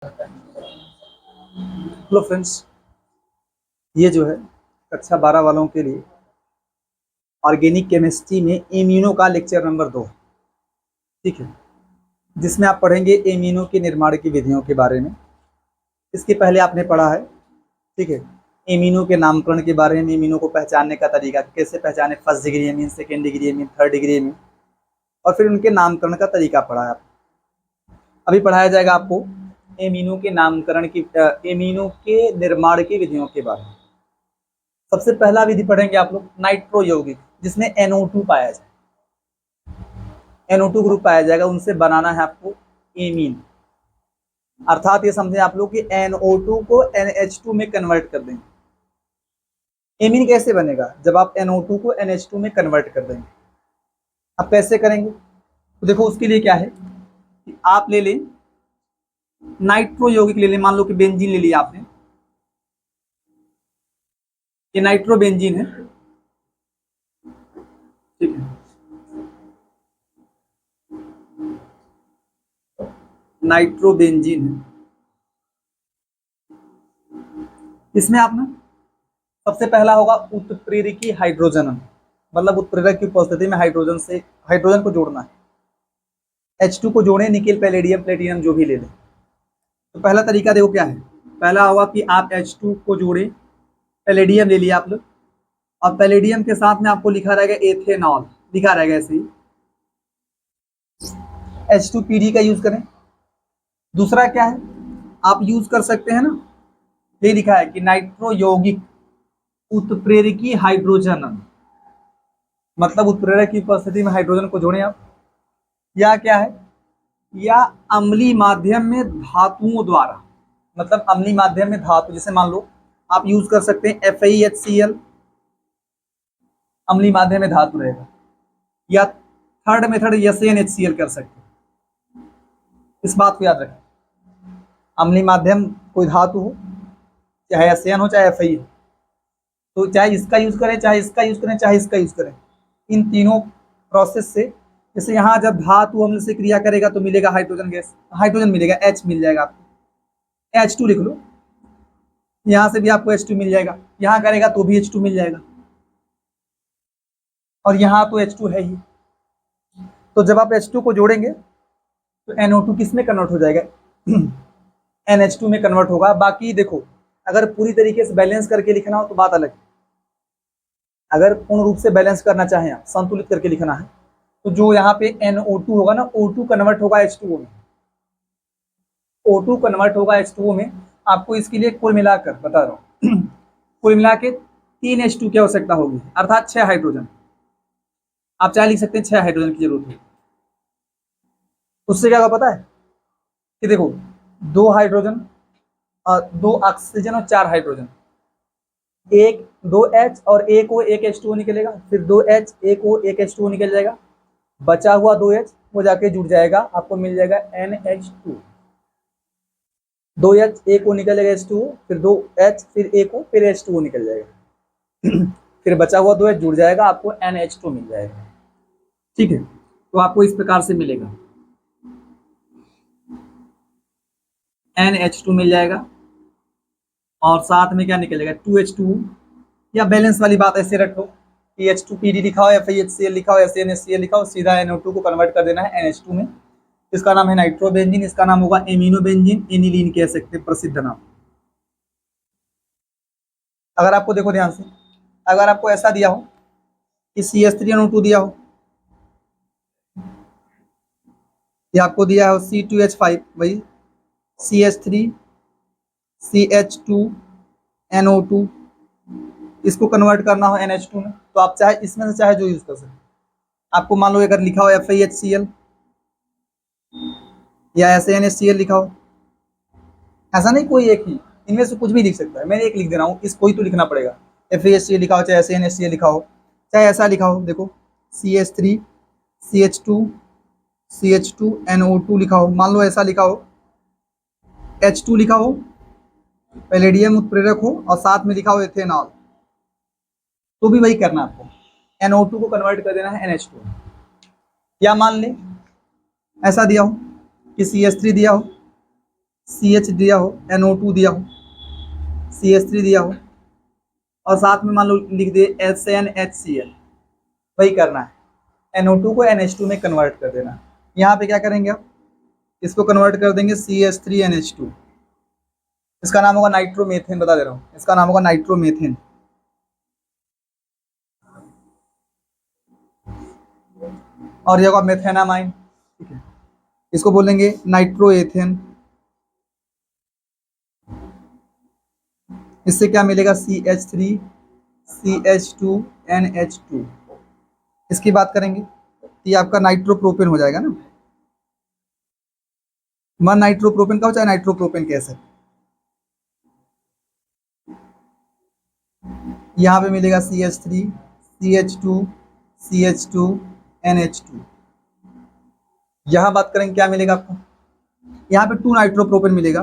Hello friends, ये जो है कक्षा 12 वालों के लिए ऑर्गेनिक केमिस्ट्री में इम्यूनो का लेक्चर नंबर 2, ठीक है, जिसमें आप पढ़ेंगे इम्यूनो के निर्माण की विधियों के बारे में। इसके पहले आपने पढ़ा है, ठीक है, इम्यूनो के नामकरण के बारे में, इम्यूनो को पहचानने का तरीका, कैसे पहचाने, first degree immune, second degree immune, third degree immune, और फिर उनके नामकरण का तरीका पढ़ा है। अभी पढ़ाया जाएगा आपको इम्यूनो के नामकरण की, इम्यूनो के निर्माण की विधियों के बारे में। सबसे पहला विधि पढ़ेंगे आप लोग नाइट्रो यौगिक, जिसमें NO2 पाया जाए, NO2 ग्रुप पाया जाएगा, उनसे बनाना है आपको एमीन। अर्थात ये समझे आप लोग कि NO2 को NH2 में कन्वर्ट कर देंगे। एमीन कैसे बनेगा? जब आप NO2 को NH2 में कन्वर्ट कर देंगे। अब कैसे करेंगे? तो देखो, उसके लिए क्या है कि आप ले लें नाइट्रो यौगिक, ले लें, मान लो कि बेंजीन ले लिया आपने, ये नाइट्रो बेंजीन है, ठीक है, नाइट्रो बेंजीन है। इसमें आप ना सबसे पहला होगा उत्प्रेरकी हाइड्रोजन, मतलब उत्प्रेरक की उपस्थिति में हाइड्रोजन को जोड़ना है। H2 को जोड़े, निकेल, पैलेडियम, प्लेटिनम जो भी ले लें। तो पहला तरीका देखो क्या है। पहला होगा कि आप H2 को जोड़े, पैलेडियम ले लिया आप लोग, और पैलेडियम के साथ में आपको लिखा रहेगा एथेनॉल, लिखा रहेगा ऐसे ही, H2PD का यूज करें। दूसरा क्या है, आप यूज कर सकते हैं ना, ये लिखा है कि नाइट्रो यौगिक उत्प्रेरकी हाइड्रोजन, मतलब उत्प्रेरक की उपस्थिति में हाइड्रोजन को जोड़ें आप। या क्या है, या अम्लीय माध्यम में धातुओं द्वारा, मतलब अम्लीय माध्यम में धातु, जैसे मान लो आप यूज कर सकते हैं FeHCl, अम्लीय माध्यम में धातु रहेगा। या थर्ड मेथड SnHCl कर सकते हैं। इस बात को याद रखें, अम्लीय माध्यम कोई धातु हो, चाहे SN हो चाहे Fe हो, तो चाहे इसका यूज करें, चाहे इसका यूज करें, चाहे इसका यूज करें, इन तीनों प्रोसेस से, जैसे यहाँ जब धातु अम्ल से क्रिया करेगा तो मिलेगा हाइड्रोजन गैस, हाइड्रोजन मिलेगा, H मिल जाएगा आपको, H2 लिख लो, यहाँ से भी आपको H2 मिल जाएगा, यहाँ करेगा तो भी H2 मिल जाएगा, और यहाँ तो H2 है ही। तो जब आप H2 को जोड़ेंगे तो NO2 किस में कन्वर्ट हो जाएगा? NH2 में कन्वर्ट होगा। बाकी देखो, अगर पूरी तरीके से बैलेंस करके लिखना हो तो बात अलग है। अगर पूर्ण रूप से बैलेंस करना चाहें, आप संतुलित करके लिखना है, तो जो यहाँ पे NO2 होगा ना, O2 कन्वर्ट होगा H2O में, O2 कन्वर्ट होगा H2O में। आपको इसके लिए कुल मिलाकर बता रहा हूँ कुल मिला के 3 H2 की आवश्यकता होगी, अर्थात 6 हाइड्रोजन। आप चाहे लिख सकते हैं 6 हाइड्रोजन की जरूरत है। उससे क्या होगा पता है कि देखो, 2 हाइड्रोजन और 2 ऑक्सीजन और 4 हाइड्रोजन, एक 2H और एक O, एक H2O निकलेगा, फिर 2H, एक O, एक H2O निकल जाएगा, बचा हुआ 2H वो जाके जुड़ जाएगा, आपको मिल जाएगा NH2। 2H, एक O निकलेगा H2O, फिर 2H, फिर एक O, फिर H2O निकल जाएगा फिर बचा हुआ 2H जुड़ जाएगा, आपको NH2 मिल जाएगा, ठीक है। तो आपको इस प्रकार से मिलेगा, NH2 मिल जाएगा, और साथ में क्या निकलेगा, 2H2O। या बैलेंस वाली बात ऐसे रखो कि H2PD लिखा हो, FeHCl लिखा हो, SnHCl लिखा हो, सीधा NO2 को कन्वर्ट कर देना है NH2 में। इसका नाम है नाइट्रोबेंजीन, इसका नाम होगा एमिनोबेंजीन, एनिलीन कह सकते हैं, प्रसिद्ध नाम। अगर आपको देखो ध्यान से, अगर आपको ऐसा दिया हो कि CH3NO2 दिया हो, या आपको दिया हो C2H5, वही CH3 CH2NO2, इसको कन्वर्ट करना हो NH2 में, तो आप चाहे इसमें से चाहे जो यूज कर सकते हैं। आपको मान लो अगर लिखा हो FeHCl या SnHCl लिखा हो, ऐसा नहीं कोई एक ही, इनमें से कुछ भी लिख सकता है, मैं एक लिख दे रहा हूँ, इसको ही तो लिखना पड़ेगा। FeHCl लिखा हो, चाहे SnHCl लिखा हो, चाहे ऐसा लिखा हो, देखो CH3 CH2 CH2NO2 लिखा हो, मान लो ऐसा लिखा हो, H2 लिखा हो, पैलेडियम उत्प्रेरक हो, और साथ में लिखा हो एथेनॉल, तो भी वही करना आपको, NO2 को कन्वर्ट कर देना है NH2। या मान ले ऐसा दिया हो कि CH3 दिया हो, CH दिया हो, NO2 दिया हो, CH3 दिया हो, और साथ में मान लो लिख दे SnHCl, वही करना है। NO2 को NH2 में कन्वर्ट कर देना। यहाँ पे क्या करेंगे आप, इसको कन्वर्ट कर देंगे CH3NH2। इसका नाम होगा नाइट्रोमेथेन, बता दे रहा हूँ, इसका नाम होगा नाइट्रोमेथेन। और ये होगा मेथेनामाइन, ठीक है, इसको बोलेंगे नाइट्रोएथेन। इससे क्या मिलेगा, CH3CH2NH2। इसकी बात करेंगे तो ये आपका नाइट्रोप्रोपेन हो जाएगा ना। मन नाइट्रोप्रोपेन का हो चाहे नाइट्रोप्रोपेन कैसे, यहाँ पे मिलेगा CH3CH2CH2NH2। यहाँ बात करेंगे क्या मिलेगा आपको, यहाँ पे 2 नाइट्रोप्रोपेन मिलेगा,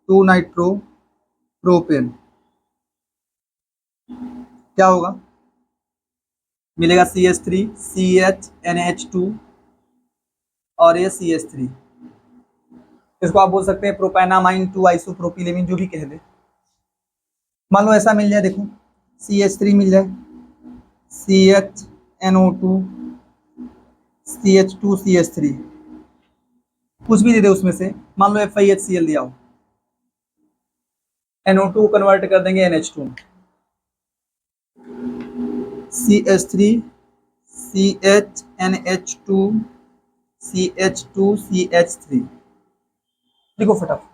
2 नाइट्रोप्रोपेन। क्या होगा, मिलेगा CH3CHNH2 और ये CH3। इसको आप बोल सकते हैं प्रोपेनामाइन 2 आइसोप्रोपिलेमिन, जो भी कह दे। मान लो ऐसा मिल जाए, देखो CH3 मिल जाए, CHNO2, CH2, CH3, कुछ भी दे दे उसमें से। मान लो FiHCl दिया हो, NO2 को कन्वर्ट कर देंगे NH2 में, CH3 CHNH2 CH2 CH3। लिखो फटाफट।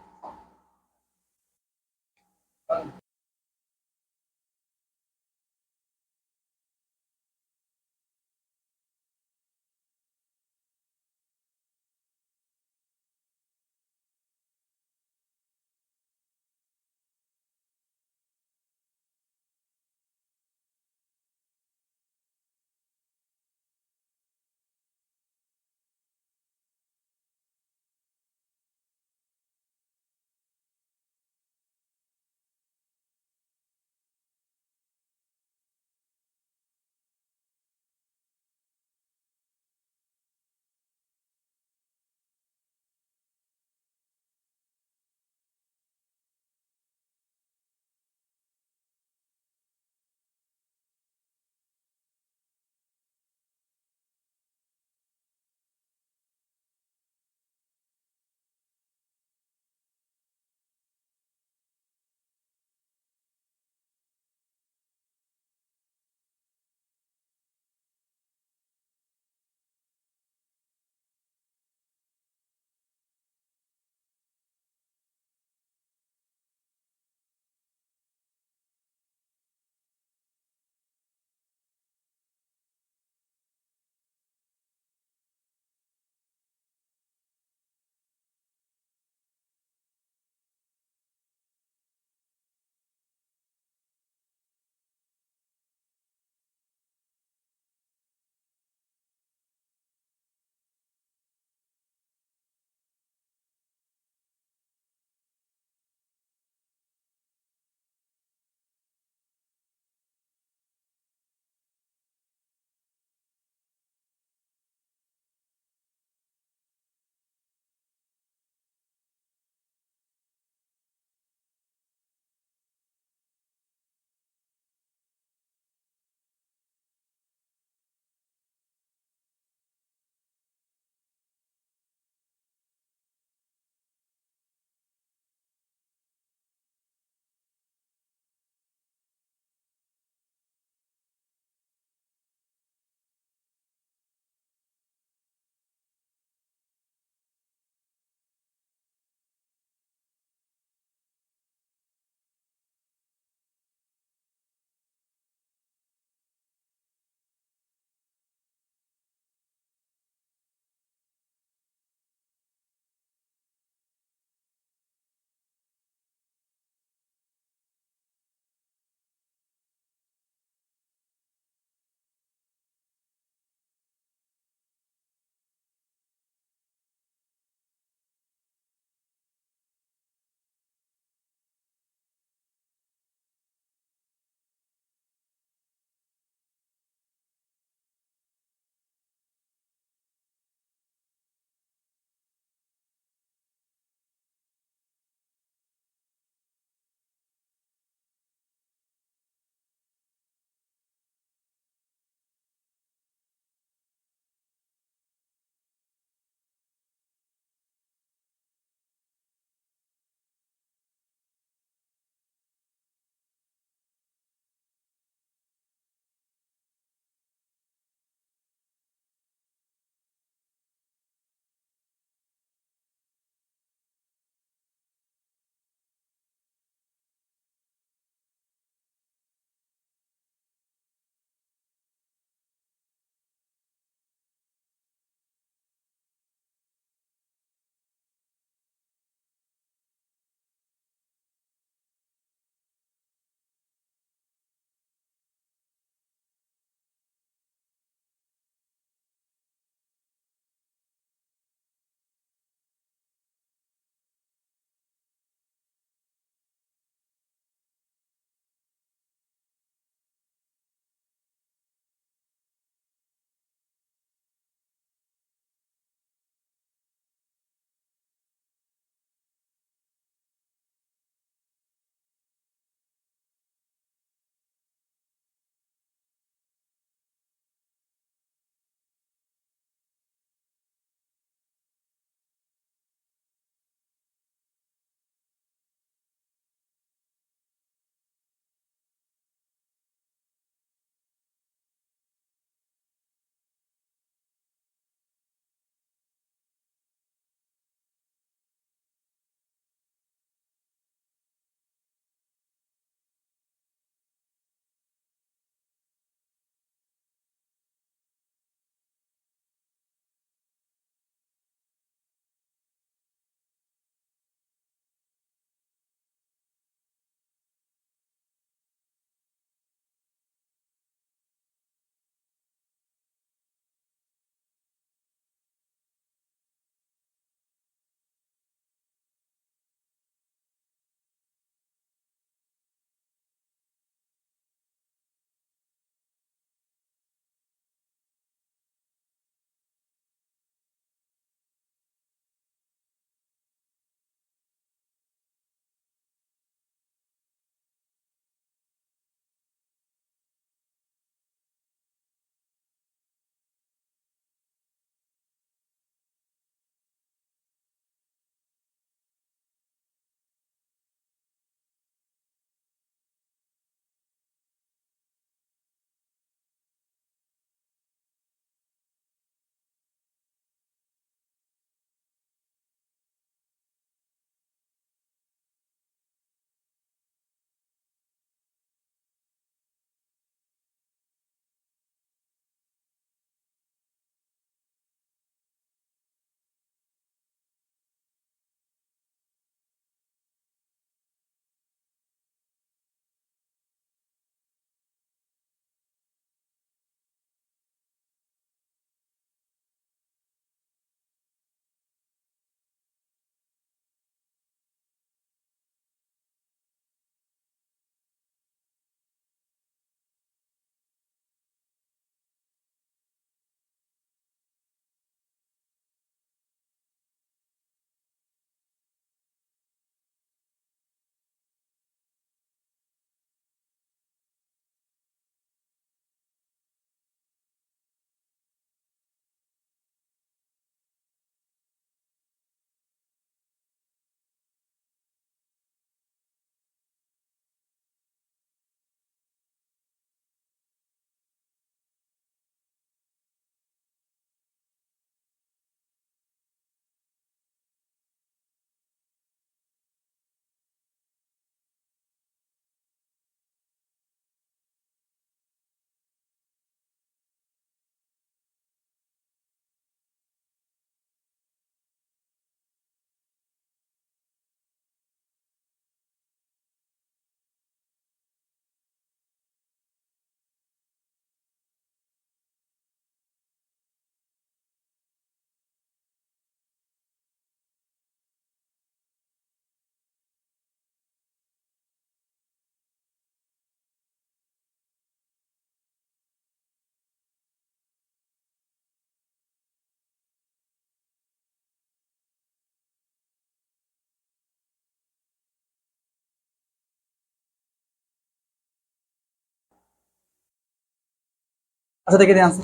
अच्छा देखिए ध्यान से,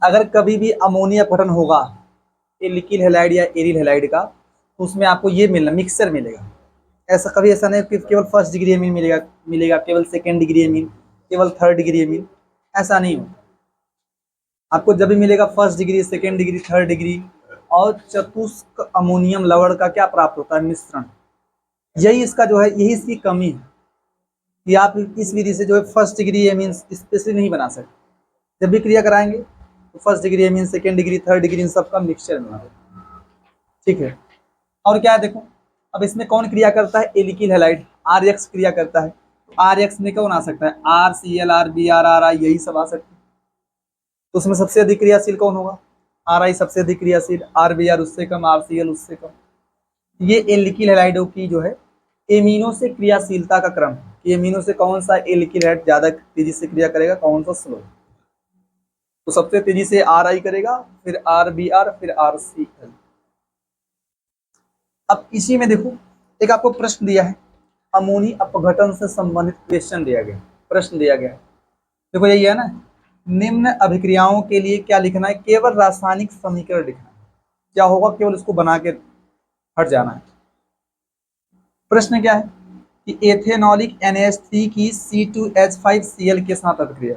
अगर कभी भी अमोनिया अपघटन होगा एल्किल हैलाइड या एरिल हैलाइड का, तो उसमें आपको ये मिलना मिक्सचर मिलेगा। ऐसा कभी ऐसा नहीं कि केवल फर्स्ट डिग्री एमीन मिलेगा मिलेगा केवल सेकेंड डिग्री एमीन, केवल थर्ड डिग्री एमीन, ऐसा नहीं होगा। आपको जब भी मिलेगा first degree, second degree, third degree और चतुष्क अमोनियम लवण का क्या प्राप्त होता है, मिश्रण। यही इसका जो है, यही इसकी कमी है कि आप इस विधि से जो है फर्स्ट डिग्री एमीन स्पेशली नहीं बना सकते। जब भी क्रिया कराएंगे तो first degree amine, second degree, third degree, इन सबका मिक्सचर बना देगा। ठीक है, और क्या है देखो, अब इसमें कौन क्रिया करता है, एल्किल हैलाइड आर एक्स क्रिया करता है। तो आर एक्स में कौन आ सकता है, R C L, R B R, R I, यही सब आ सकते हैं। तो उसमें सबसे अधिक क्रियाशील कौन होगा, आर आई सबसे अधिक क्रियाशील, आर बी आर उससे कम, आर सी एल उससे कम। ये एल्किल हैलाइडों की जो है एमीनो से क्रियाशीलता का क्रम है कि एमीनो से कौन सा एल्किल हैलाइड ज्यादा तेजी से क्रिया करेगा, कौन सा स्लो। तो सबसे तेजी से आर आई करेगा, फिर आर बी आर, फिर आर सी एल। अब इसी में देखो, एक आपको प्रश्न दिया है, अमोनी अपघटन से संबंधित क्वेश्चन दिया गया, प्रश्न दिया गया है। देखो यही है ना, निम्न अभिक्रियाओं के लिए क्या लिखना है, केवल रासायनिक समीकरण लिखना है। क्या होगा, केवल इसको बना के हट जाना है। प्रश्न क्या है कि एथेनॉलिक NH3 की C2H5Cl के साथ अभिक्रिया।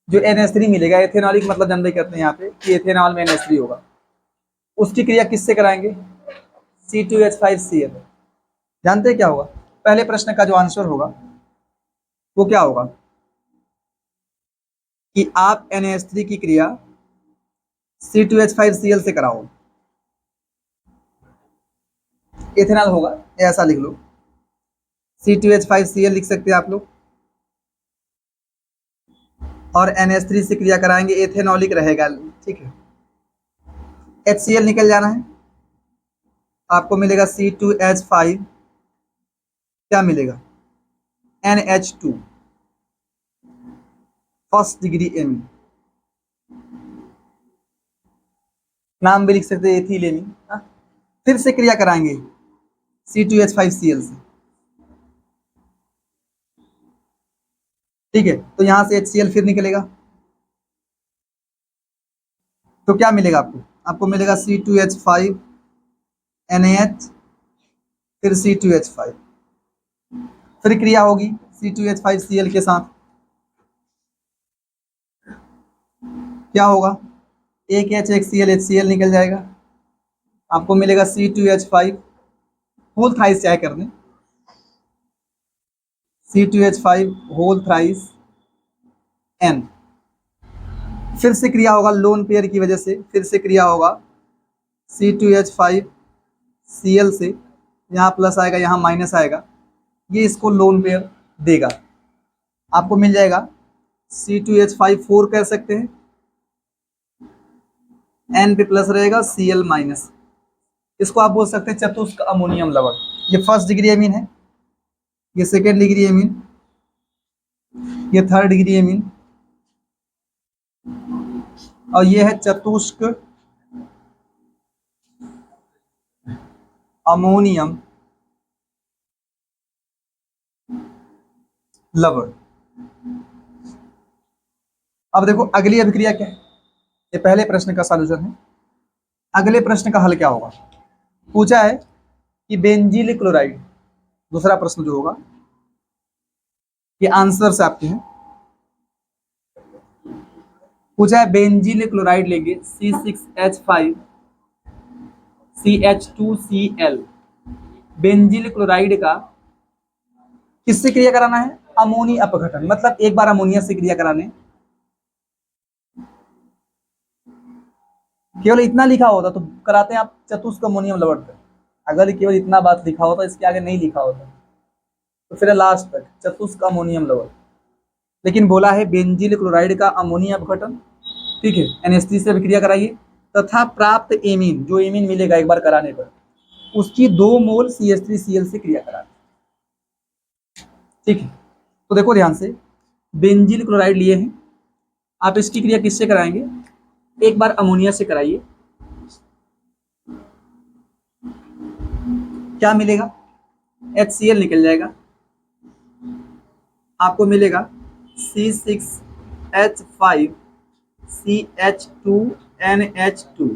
जो NH3 मिलेगा, एथेनॉलिक मतलब जानते करते हैं यहाँ पे कि एथेनॉल में NH3 होगा, उसकी क्रिया किससे कराएंगे, C2H5Cl। जानते हैं क्या होगा, पहले प्रश्न का जो आंसर होगा वो क्या होगा कि आप NH3 की क्रिया C2H5Cl से कराओ, एथेनॉल होगा, ऐसा लिख लो, C2H5Cl लिख सकते हैं आप लोग, और NH3 से क्रिया कराएंगे, एथेनॉलिक रहेगा। ठीक है, HCl निकल जाना है, आपको मिलेगा C2H5, क्या मिलेगा, NH2, फर्स्ट डिग्री एमीन, नाम भी लिख सकते हैं एथिल एमीन। फिर से क्रिया कराएंगे C2H5Cl से। ठीक है, तो यहां से HCl फिर निकलेगा, तो क्या मिलेगा आपको, आपको मिलेगा C2H5 NaH, फिर C2H5, फिर क्रिया होगी C2H5Cl के साथ, क्या होगा, एक H एक Cl, HCl निकल जाएगा, आपको मिलेगा C2H5 होल थ्राइस चाहे कर दें, C2H5 होल थ्राइस N। फिर से क्रिया होगा लोन पेयर की वजह से, फिर से क्रिया होगा C2H5Cl से, यहाँ प्लस आएगा, यहाँ माइनस आएगा, ये इसको लोन पेयर देगा, आपको मिल जाएगा C2H5 4 कह सकते हैं, N पे प्लस रहेगा, Cl माइनस। इसको आप बोल सकते हैं चतुष्क अमोनियम लवण। ये फर्स्ट डिग्री एमीन है, ये सेकेंड डिग्री एमीन, ये थर्ड डिग्री एमीन, और ये है चतुष्क अमोनियम लवण। अब देखो अगली अभिक्रिया क्या है, ये पहले प्रश्न का सॉल्यूशन है। अगले प्रश्न का हल क्या होगा, पूछा है कि बेंजील क्लोराइड, दूसरा प्रश्न जो होगा ये आंसर से आपके हैं, पूछा है बेंजील क्लोराइड लेंगे C6H5 CH2Cl, बेंजील क्लोराइड का किससे क्रिया कराना है, अमोनी अपघटन, मतलब एक बार अमोनिया से क्रिया कराने। केवल इतना लिखा होता तो कराते हैं आप चतुष्क अमोनियम लवण पे, अगर केवल इतना बात लिखा होता, इसके आगे नहीं लिखा होता तो फिर लास्ट तक चतुष्क अमोनियम लवण। लेकिन बोला है बेंजील क्लोराइड का अमोनिया अपघटन, ठीक है, NH3 से अभिक्रिया कराइए तथा प्राप्त एमीन, जो एमीन मिलेगा एक बार कराने पर, उसकी 2 मोल CH3Cl से क्रिया कराना। ठीक है, तो देखो ध्यान से, बेंजील क्लोराइड लिए हैं, आप इसकी क्रिया किससे कराएंगे, एक बार अमोनिया से कराइए, क्या मिलेगा, HCl निकल जाएगा, आपको मिलेगा C6 CH5CH2NH2,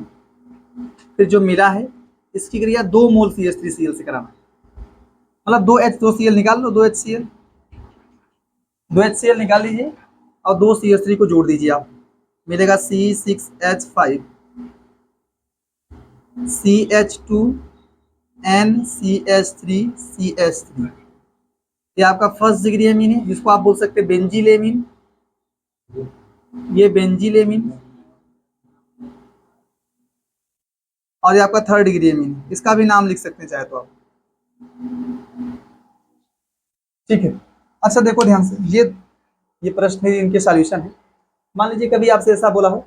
फिर जो मिला है इसकी क्रिया 2 मोल CH3Cl से कराना है। मतलब 2 H2Cl निकाल लो, 2 HCl निकाल लीजिए और 2 CH3 को जोड़ दीजिए आप, मिलेगा C6H5CH2NCH3CH3। ये आपका फर्स्ट डिग्री एमीन है, जिसको आप बोल सकते हैं बेंजीलेमीन। ये बेंजीलेमीन, और ये आपका थर्ड डिग्री एमीन, इसका भी नाम लिख सकते हैं चाहे तो आप। ठीक है, अच्छा देखो ध्यान से, ये प्रश्न है, इनके सॉल्यूशन है। मान लीजिए कभी आपसे ऐसा बोला हो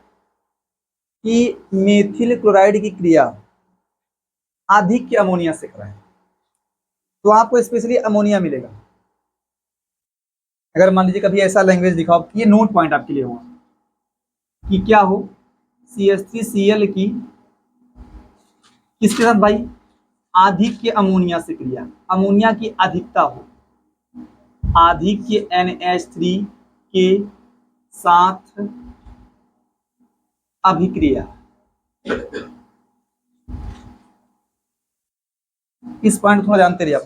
कि मेथिल क्लोराइड की क्रिया अधिक अमोनिया से कराएं, तो आपको स्पेशली अमोनिया मिलेगा। अगर मान लीजिए कभी ऐसा लैंग्वेज दिखाओ, ये नोट पॉइंट आपके लिए होगा कि क्या हो, CH3Cl की किसके साथ भाई, आधिक्य अमोनिया से क्रिया, अमोनिया की अधिकता हो, आधिक्य NH3 के साथ अभिक्रिया। इस पॉइंट थोड़ा जानते रहिए आप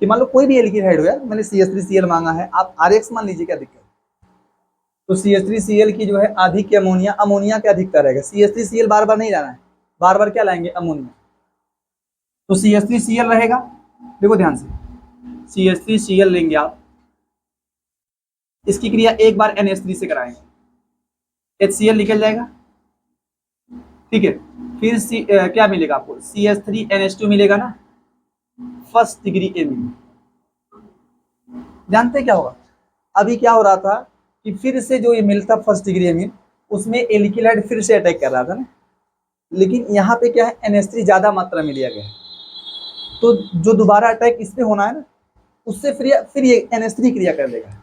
कि मान लो कोई भी एल्कीहाइड हो यार, मैंने CH3Cl मांगा है, आप RX मान लीजिए, क्या दिक्कत। तो CH3Cl की जो है आधिक्य अमोनिया, अमोनिया क्या अधिकता रहेगा, CH3Cl बार बार नहीं लाना है, बार बार क्या लाएंगे, अमोनिया। तो CH3Cl रहेगा, देखो ध्यान से, CH3Cl लेंगे आप, इसकी क्रिया एक बार NH3 से कराएंगे, HCl निकल जाएगा, ठीक है। फिर क्या मिलेगा आपको, CH3NH2 मिलेगा ना, फर्स्ट डिग्री एमीन। जानते क्या होगा, अभी क्या हो रहा था कि फिर से जो ये मिलता फर्स्ट डिग्री एमीन, उसमें एल्किलाइड फिर से अटैक कर रहा था ना, लेकिन यहाँ पे क्या है, NH3 ज्यादा मात्रा में लिया गया है, तो जो दोबारा अटैक इस पे होना है ना, उससे फिर ये NH3 क्रिया कर देगा।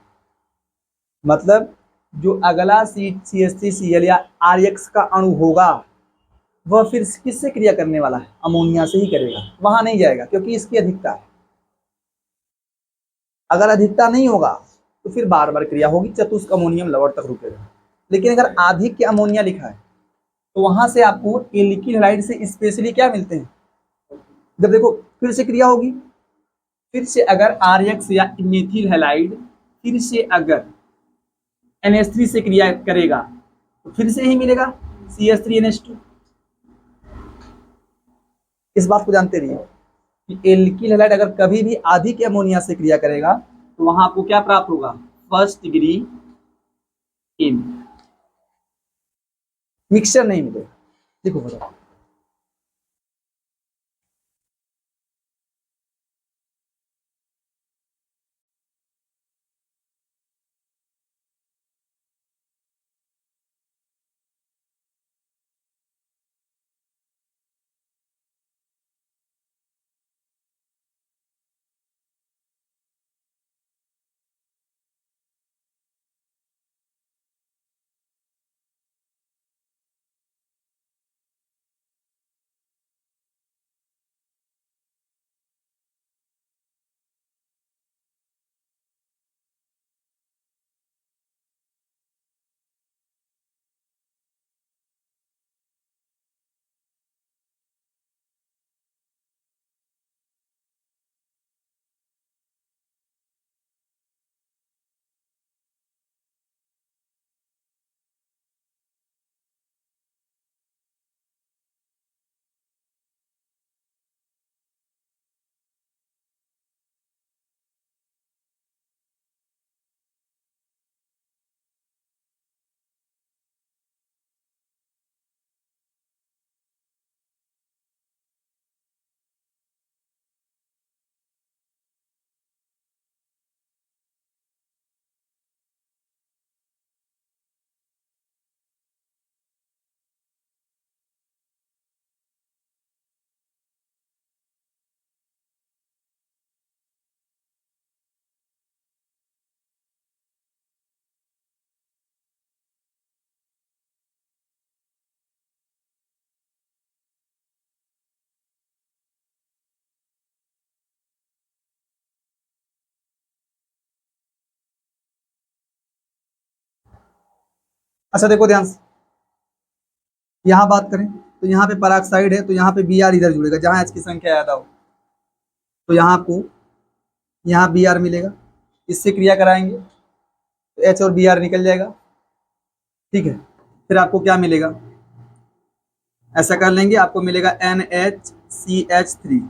मतलब जो अगला CH3Cl या RX का अणु होगा, वह फिर किससे क्रिया करने वाला है, अमोनिया से ही करेगा, वहां नहीं जाएगा, क्योंकि इसकी अधिकता है। अगर अधिकता नहीं होगा तो फिर बार बार क्रिया होगी, चतुष्क अमोनियम लवण तक रुकेगा। लेकिन अगर आधिक्य अमोनिया लिखा है, तो वहां से आपको एल्किल हैलाइड से स्पेशली क्या मिलते हैं, जब देखो फिर से क्रिया होगी, फिर से अगर RX या मेथिल हैलाइड फिर से अगर NH3 से क्रिया करेगा, तो फिर से ही मिलेगा CH3NH2। इस बात को जानते रहिए कि एल्किल हैलाइड अगर कभी भी अधिक अमोनिया से क्रिया करेगा, तो वहां आपको क्या प्राप्त होगा, फर्स्ट डिग्री इन, मिक्सचर नहीं मिलेगा। देखो बताओ। अच्छा देखो ध्यान से, यहाँ बात करें तो यहाँ पे पेरोक्साइड है, तो यहाँ पे Br इधर जुड़ेगा, जहाँ H की संख्या ज़्यादा हो तो यहाँ आपको यहाँ Br मिलेगा। इससे क्रिया कराएंगे तो H और Br निकल जाएगा। ठीक है, फिर आपको क्या मिलेगा, ऐसा कर लेंगे, आपको मिलेगा NHCH3।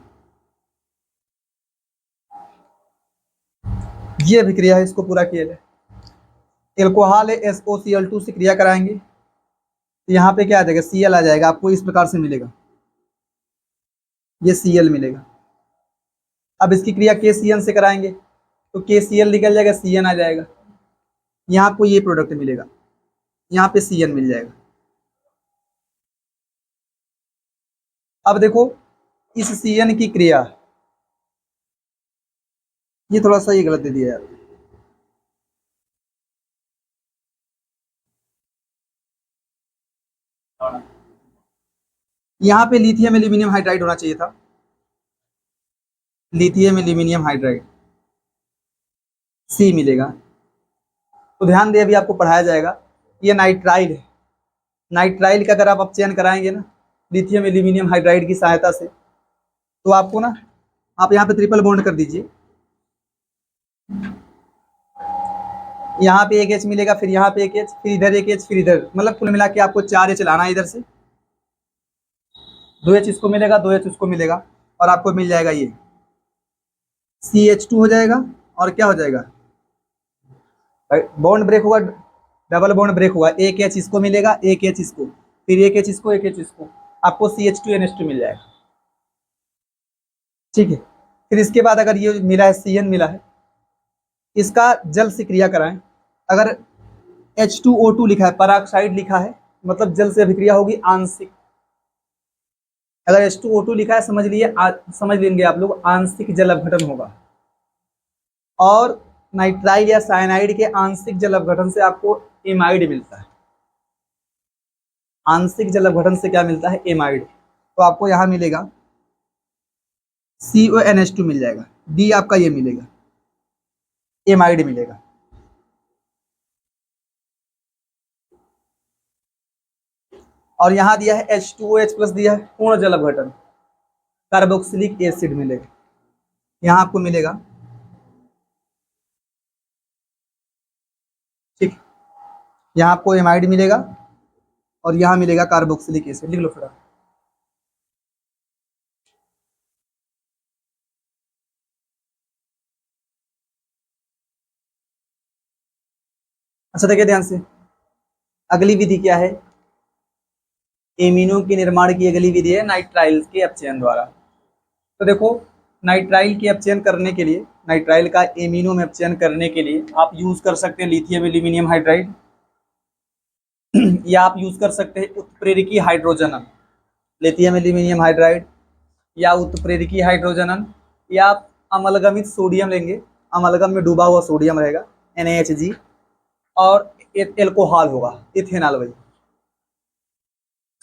ये अभिक्रिया है, इसको पूरा किया जाए। एल्कोहल है, SOCl2 से क्रिया कराएंगे तो यहाँ पे क्या आ जाएगा, Cl आ जाएगा, आपको इस प्रकार से मिलेगा, ये Cl मिलेगा। अब इसकी क्रिया KCN से कराएंगे तो KCl निकल जाएगा, Cn आ जाएगा, यहाँ आपको ये प्रोडक्ट मिलेगा, यहाँ पे Cn मिल जाएगा। अब देखो इस Cn की क्रिया, ये थोड़ा सा ये गलत दे दिया यार, यहाँ पे लिथियम एल्यूमिनियम हाइड्राइड होना चाहिए था, लिथियम एल्यूमिनियम हाइड्राइड, सी मिलेगा। तो ध्यान दे, अभी आपको पढ़ाया जाएगा, ये नाइट्राइल है। नाइट्राइल का अगर आप अपचयन कराएंगे ना लिथियम एल्यूमिनियम हाइड्राइड की सहायता से, तो आपको ना, आप यहाँ पे ट्रिपल बॉन्ड कर दीजिए, यहाँ पे एक H मिलेगा, फिर यहाँ पे एक H, फिर इधर एक H, फिर इधर, मतलब कुल मिला के आपको 4 H लाना है इधर से, 2 H इसको मिलेगा, 2 H उसको मिलेगा, और आपको मिल जाएगा ये CH2 हो जाएगा। और क्या हो जाएगा, बॉन्ड ब्रेक होगा, डबल बॉन्ड ब्रेक हुआ, एक H इसको मिलेगा, एक H इसको, फिर एक H इसको, एक H इसको, आपको CH2NH2 मिल जाएगा। ठीक है, फिर इसके बाद अगर ये मिला है Cn मिला है, इसका जल से क्रिया कराएं, अगर H2O2 लिखा है, पेरोक्साइड लिखा है, मतलब जल से अभिक्रिया होगी आंशिक। अगर H2O2 लिखा है समझ लिए, समझ लेंगे आप लोग, आंशिक जल अपघटन होगा। और नाइट्राइल या साइनाइड के आंशिक जल अपघटन से आपको एमाइड मिलता है। आंशिक जल अपघटन से क्या मिलता है, एमाइड। तो आपको यहाँ मिलेगा CONH2 मिल जाएगा, डी आपका ये मिलेगा, एमाइड मिलेगा। और यहाँ दिया है H2OH प्लस दिया है, पूर्ण जल अपघटन, कार्बोक्सिलिक एसिड मिलेगा, यहाँ आपको मिलेगा। ठीक, यहाँ आपको एमाइड मिलेगा और यहाँ मिलेगा कार्बोक्सिलिक एसिड, लिख लो थोड़ा। अच्छा देखिए ध्यान से, अगली विधि क्या है, एमिनो के निर्माण की अगली विधि है नाइट्राइल के अपचयन द्वारा। तो देखो, नाइट्राइल के अपचयन करने के लिए, नाइट्राइल का एमिनो में अपचयन करने के लिए आप यूज कर सकते हैं लिथियम एल्यूमिनियम हाइड्राइड, या आप यूज कर सकते हैं उत्प्रेरकी हाइड्रोजनन, लिथियम एल्यूमिनियम हाइड्राइड या उत्प्रेरकी हाइड्रोजनन, या आप अमलगमित सोडियम लेंगे, अमलगम में डूबा हुआ सोडियम रहेगा NaHG, और एल्कोहल होगा इथेनॉल, वही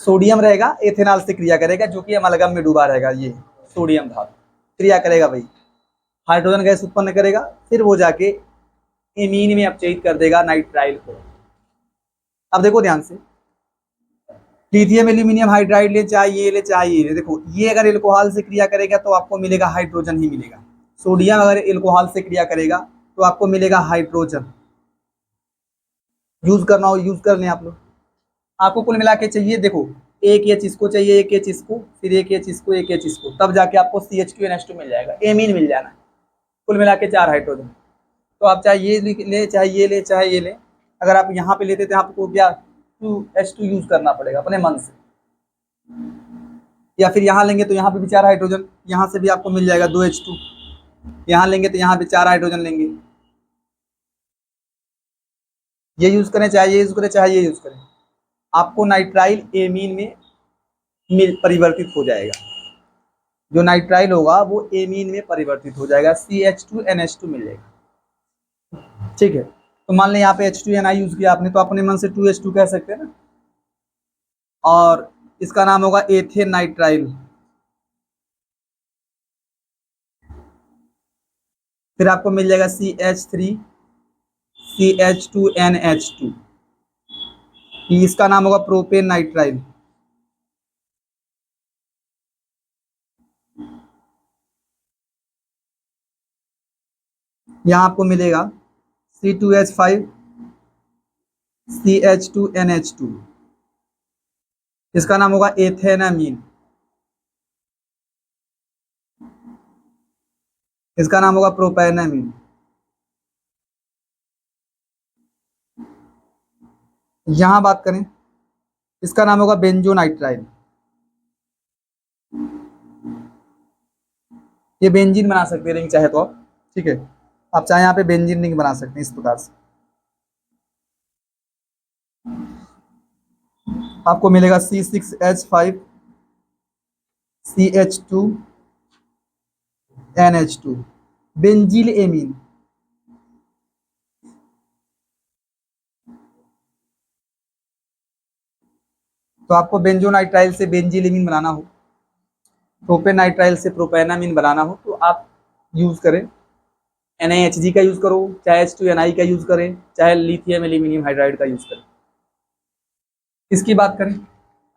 सोडियम रहेगा, एथेनॉल से क्रिया करेगा, जो कि अमलगम में डूबा रहेगा, ये सोडियम धातु क्रिया करेगा भाई, हाइड्रोजन गैस उत्पन्न करेगा, फिर वो जाके एमीन में अपचयित कर देगा नाइट्राइल को। अब देखो ध्यान से, लिथियम एल्यूमिनियम हाइड्राइड ले, चाहे ये ले चाहे ये ले, देखो ये अगर एल्कोहल से क्रिया करेगा तो आपको मिलेगा हाइड्रोजन ही मिलेगा, सोडियम अगर एल्कोहल से क्रिया करेगा तो आपको मिलेगा हाइड्रोजन। यूज करना हो यूज कर लें आप लोग, आपको कुल मिला के चाहिए, देखो एक H इसको चाहिए, एक H इसको, फिर एक H इसको, एक H इसको, तब जाके आपको CH2NH2 मिल जाएगा, एमीन मिल जाना है। कुल मिला के 4 हाइड्रोजन। तो आप चाहे ये ले, चाहे ये ले, चाहे ये ले, अगर आप यहाँ पे लेते थे आपको क्या 2H2 यूज करना पड़ेगा अपने मन से, या फिर यहाँ लेंगे तो यहाँ पे भी 4 हाइड्रोजन, यहाँ से भी आपको मिल जाएगा 2H2, यहाँ लेंगे तो यहाँ पे 4 हाइड्रोजन लेंगे। ये यूज करें, चाहे ये यूज करें, चाहे ये यूज करें, आपको नाइट्राइल एमीन में परिवर्तित हो जाएगा, जो नाइट्राइल होगा वो एमीन में परिवर्तित हो जाएगा, CH2NH2 मिल जाएगा। ठीक है, तो मान लें यहाँ पे H2Ni यूज किया आपने, तो अपने मन से 2H2 कह सकते हैं ना, और इसका नाम होगा एथेन नाइट्राइल। फिर आपको मिल जाएगा CH3CH2NH2, इसका नाम होगा प्रोपेन नाइट्राइल। यहाँ आपको मिलेगा C2H5 CH2NH2, इसका नाम होगा एथेनामीन, इसका नाम होगा प्रोपेनामीन। यहाँ बात करें, इसका नाम होगा बेंजोनाइट्राइल। ये बेंजीन बना सकते हैं रिंग चाहे तो आप, ठीक है, आप चाहे यहाँ पे बेंजीन रिंग बना सकते हैं इस प्रकार से। आपको मिलेगा C6H5 CH2NH2 बेंजील एमीन। तो आपको बेंजोनाइट्राइल से बेंजील एमीन बनाना हो, प्रोपेनाइट्राइल से प्रोपेनामीन बनाना हो, तो आप यूज करें NaHG का यूज करो, चाहे H2Ni का यूज करें, चाहे लिथियम एल्यूमिनियम हाइड्राइड का यूज करें। इसकी बात करें,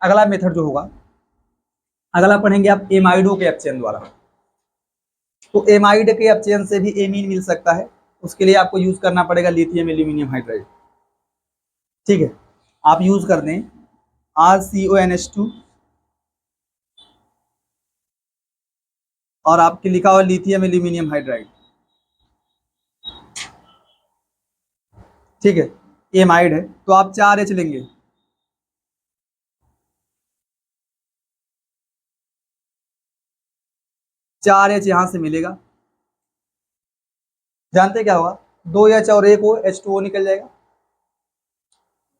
अगला मेथड जो होगा, अगला पढ़ेंगे आप एमाइडो के अपचयन द्वारा। तो एमाइड के अपचयन से भी एमीन मिल सकता है, उसके लिए आपको यूज करना पड़ेगा लिथियम एल्यूमिनियम हाइड्राइड। ठीक है, आप यूज कर दें RCONH2 और आपके लिखा हुआ लिथियम एल्यूमिनियम हाइड्राइड। ठीक है, एमाइड है तो आप 4H लेंगे, चार एच यहां से मिलेगा। जानते क्या होगा, 2H और एक O H2O निकल जाएगा,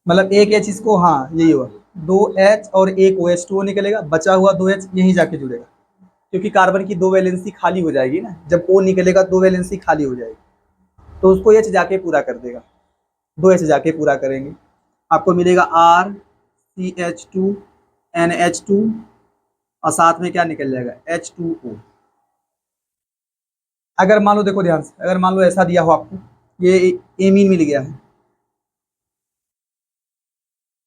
मतलब एक H इसको, हाँ यही होगा, 2H और एक O H2O निकलेगा, बचा हुआ 2H यहीं जाके जुड़ेगा, क्योंकि कार्बन की 2 वैलेंसी खाली हो जाएगी ना, जब O निकलेगा 2 वैलेंसी खाली हो जाएगी, तो उसको H जाके पूरा कर देगा, 2H जाके पूरा करेंगे, आपको मिलेगा RCH2NH2 और साथ में क्या निकल जाएगा H2O। अगर मान लो, देखो ध्यान से, अगर मान लो ऐसा दिया हो आपको, ये एमीन मिल गया है,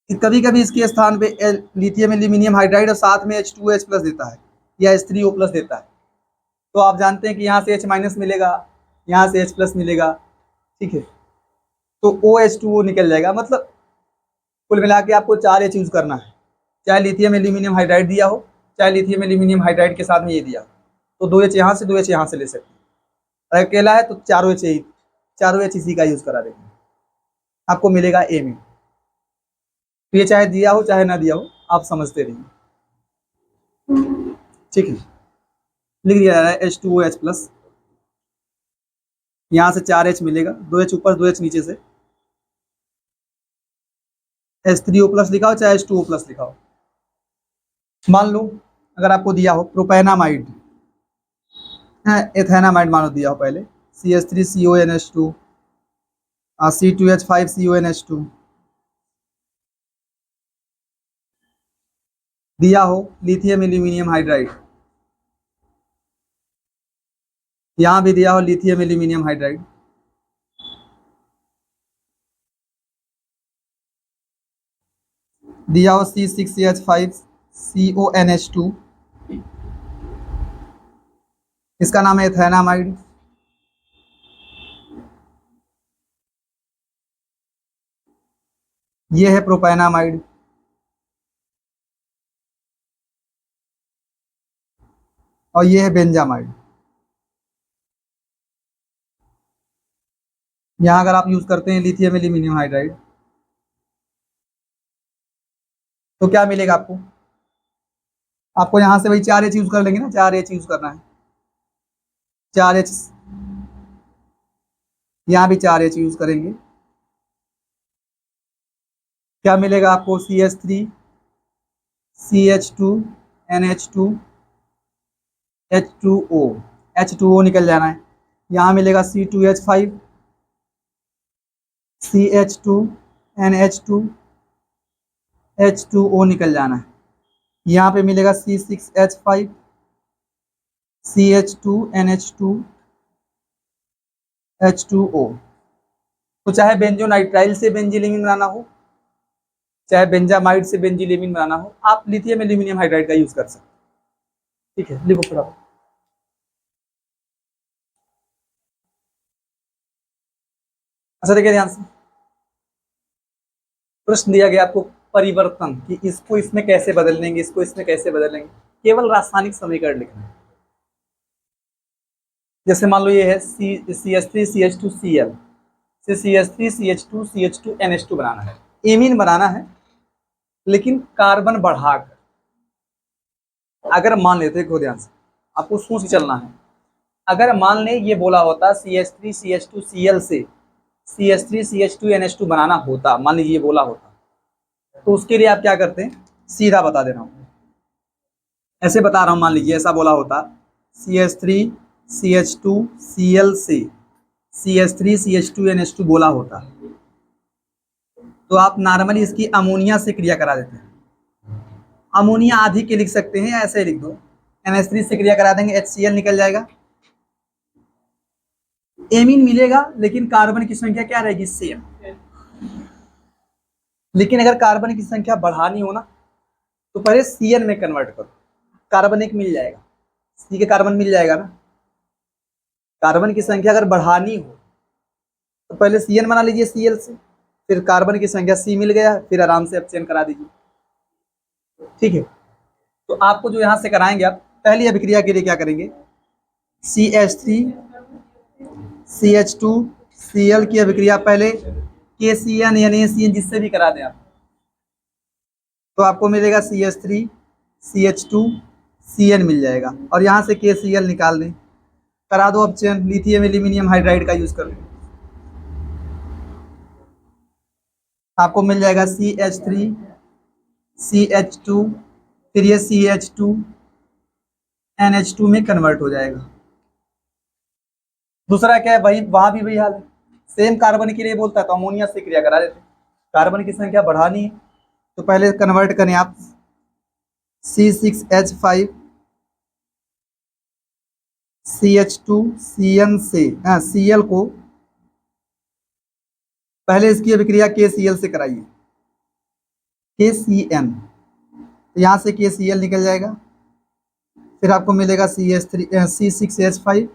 कभी कभी इसके स्थान पे लिथियम एल्यूमिनियम हाइड्राइड और साथ में H2H प्लस देता है या H3O प्लस देता है, तो आप जानते हैं कि यहाँ से H माइनस मिलेगा, यहाँ से H प्लस मिलेगा, ठीक है, तो OH2O निकल जाएगा। मतलब कुल मिला के आपको 4H यूज करना है, चाहे लिथियम एल्यूमिनियम हाइड्राइड दिया हो, चाहे लिथियम एल्यूमिनियम हाइड्राइड के साथ में ये दिया, तो 2H यहाँ से 2H यहाँ से ले सकते हैं, अगर अकेला है तो चारों एच इसी का यूज करा देंगे, आपको मिलेगा ए में। तो ये चाहे दिया हो चाहे ना दिया हो, आप समझते रहिए, ठीक है। लिख दिया है H2OH प्लस, यहाँ से 4H मिलेगा, 2H ऊपर 2H नीचे से, H3O प्लस लिखा हो चाहे H2O प्लस लिखा हो। मान लो अगर आपको दिया हो प्रोपेनामाइड, एथेनामाइड मान लो दिया हो पहले, CH3CONH2 C2H5CONH2 दिया हो लिथियम एल्यूमिनियम हाइड्राइड, यहाँ भी दिया हो लिथियम एल्यूमिनियम हाइड्राइड, दिया हो C6H5CONH2, इसका नाम है एथेनामाइड, ये है प्रोपेनामाइड, और ये है बेंजामाइड। यहाँ अगर आप यूज करते हैं लिथियम एल्यूमिनियम हाइड्राइड, तो क्या मिलेगा आपको, आपको यहाँ से वही 4H यूज कर लेंगे ना, 4H यूज करना है, 4H, यहाँ भी 4H यूज करेंगे, क्या मिलेगा आपको CH3 CH2 NH2 H2O, H2O निकल जाना है, यहाँ मिलेगा C2H5 CH2 NH2 H2O निकल जाना है, यहाँ पे मिलेगा C6H5 CH2 NH2 H2O। तो चाहे बेंजोनाइट्राइल से बेंजीलिन बनाना हो, चाहे बेंजामाइड से बेंजीलेमिन बनाना हो, आप लिथियम एल्यूमिनियम हाइड्राइड का यूज कर सकते हैं। ठीक है, लिखो फटाफट। अच्छा देखिए ध्यान से, प्रश्न दिया गया आपको परिवर्तन कि इसको इसमें कैसे बदल लेंगे, इसको इसमें कैसे बदल लेंगे, केवल रासायनिक समीकरण लिखना है। जैसे मान लो ये है CH3CH2Cl से CH3CH2CH2NH2 बनाना है, एमीन बनाना है, लेकिन कार्बन बढ़ाकर। अगर मान लेते, देखो ध्यान से, आपको सोच के चलना है। अगर मान ले ये बोला होता CH3CH2Cl से CH3CH2NH2 बनाना होता, मान लीजिए ये बोला होता, तो उसके लिए आप क्या करते हैं, सीधा बता दे रहा हूं, ऐसे बता रहा हूं, मान लीजिए ऐसा बोला होता CH3CH2Cl से CH3CH2NH2 बोला होता, तो आप नॉर्मली इसकी अमोनिया से क्रिया करा देते हैं। अमोनिया आधी के लिख सकते हैं या ऐसे लिख दो, NH3 से क्रिया करा देंगे, HCl निकल जाएगा, एमीन मिलेगा, लेकिन कार्बन की संख्या क्या रहेगी, सेम। लेकिन अगर कार्बन की संख्या बढ़ानी हो ना, तो पहले Cn में कन्वर्ट करो, कार्बन एक मिल जाएगा, सी के कार्बन मिल जाएगा ना। कार्बन की संख्या अगर बढ़ानी हो तो पहले Cn बना लीजिए Cl से, फिर कार्बन की संख्या C मिल गया, फिर आराम से अपचयन करा दीजिए। ठीक है, तो आपको जो यहां से कराएंगे, आप पहली अभिक्रिया के लिए क्या करेंगे, CH3CH2Cl की अभिक्रिया पहले KCN या NaCN जिससे भी करा दें आप, तो आपको मिलेगा CH3CH2Cn मिल जाएगा, और यहाँ से KCl निकाल दें, करा दो अपचयन, लिथियम एल्यूमिनियम हाइड्राइड का यूज कर लो, आपको मिल जाएगा CH3CH2, फिर ये CH2NH2 में कन्वर्ट हो जाएगा। दूसरा क्या है, वही वहां भी वही हाल है, सेम कार्बन के लिए बोलता है तो अमोनिया से क्रिया करा देते, कार्बन की संख्या बढ़ानी है तो पहले कन्वर्ट करें आप C6H5 CH2Cn से Cl को पहले इसकी अभिक्रिया KCl से कराइए, KCN, तो यहाँ से KCl निकल जाएगा, फिर आपको मिलेगा C6H5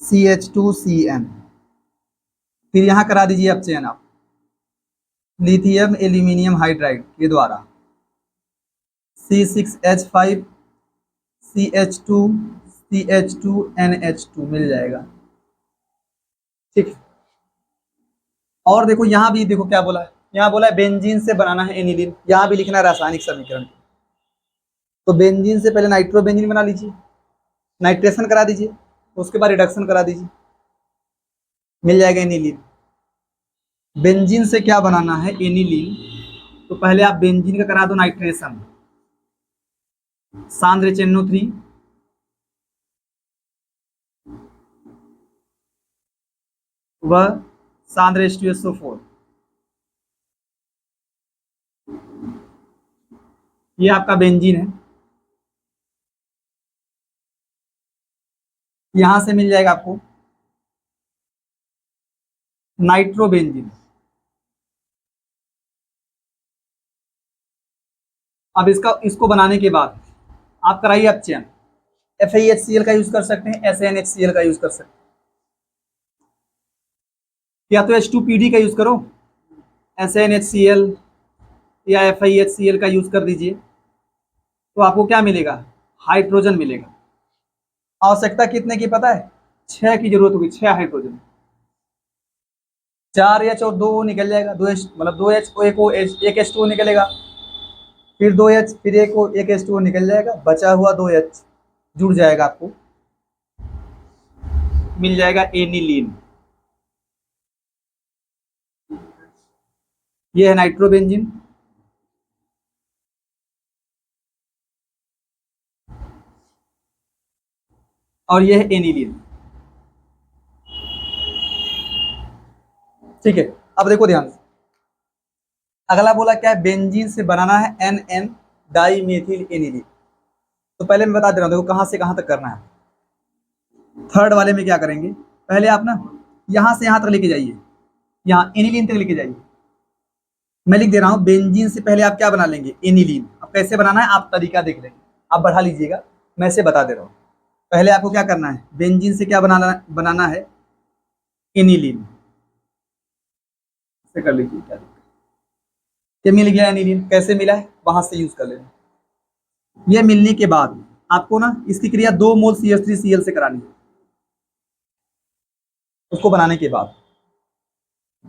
CH2Cn, फिर यहाँ करा दीजिए अपचयन आप लिथियम एल्यूमिनियम हाइड्राइड के द्वारा, C6H5 CH2 मिल जाएगा। ठीक, और देखो यहाँ भी देखो क्या बोला है, यहाँ बोला है बेंजीन से बनाना है एनिलीन, यहाँ भी लिखना है रासायनिक समीकरण। तो बेंजीन से पहले नाइट्रोबेंजीन बना लीजिए, नाइट्रेशन करा दीजिए, उसके बाद रिडक्शन करा दीजिए, मिल जाएगा एनिलीन। बेंजीन से क्या बनाना है, एनिलीन, तो पहले आप बेंजीन का करा दो नाइट्रेशन, सांद्र HNO3 व सांद्र H2SO4, ये आपका बेंजीन है। यहां से मिल जाएगा आपको नाइट्रोबेंजीन। अब इसको बनाने के बाद आप कराइए अपचयन, FeHCl का यूज कर सकते हैं, SaNHCl का यूज कर सकते हैं, या तो H2PD का यूज करो, SaNHCl या FeHCl का यूज कर दीजिए, तो आपको क्या मिलेगा, हाइड्रोजन मिलेगा। आवश्यकता कितने की पता है, 6 की जरूरत होगी, 6 हाइड्रोजन, 4 H और 2 निकल जाएगा, 2 H मतलब 2 H को एक H2O निकलेगा, फिर 2 H, फिर एक H2O निकल जाएगा, बचा हुआ 2 H जुड़ जाएगा, आपको मिल जाएगा एनिलीन। ये है नाइट्रोबेंजीन, और ये है एनिलीन। ठीक है, अब देखो ध्यान से, अगला बोला क्या है, बेंजीन से बनाना है NN डाइमेथिल एनिलीन। तो पहले मैं बता दे रहा हूं, देखो कहां से कहां तक करना है। थर्ड वाले में क्या करेंगे, पहले आप ना यहां से यहां तक लेके जाइए, यहाँ एनिलीन तक लेके जाइए। मैं लिख दे रहा हूँ बेंजीन से पहले आप क्या बना लेंगे, एनिलीन। अब कैसे बनाना है आप तरीका देख लेंगे, आप बढ़ा लीजिएगा, मैं इसे बता दे रहा हूँ। पहले आपको क्या करना है, बेंजीन से क्या बनाना है, एनिलीन से कर लीजिए। क्या ये मिल गया एनिलीन, कैसे मिला है वहां से यूज कर लेना। ये मिलने के बाद आपको ना इसकी क्रिया 2 मोल CH3Cl से करानी है। उसको बनाने के बाद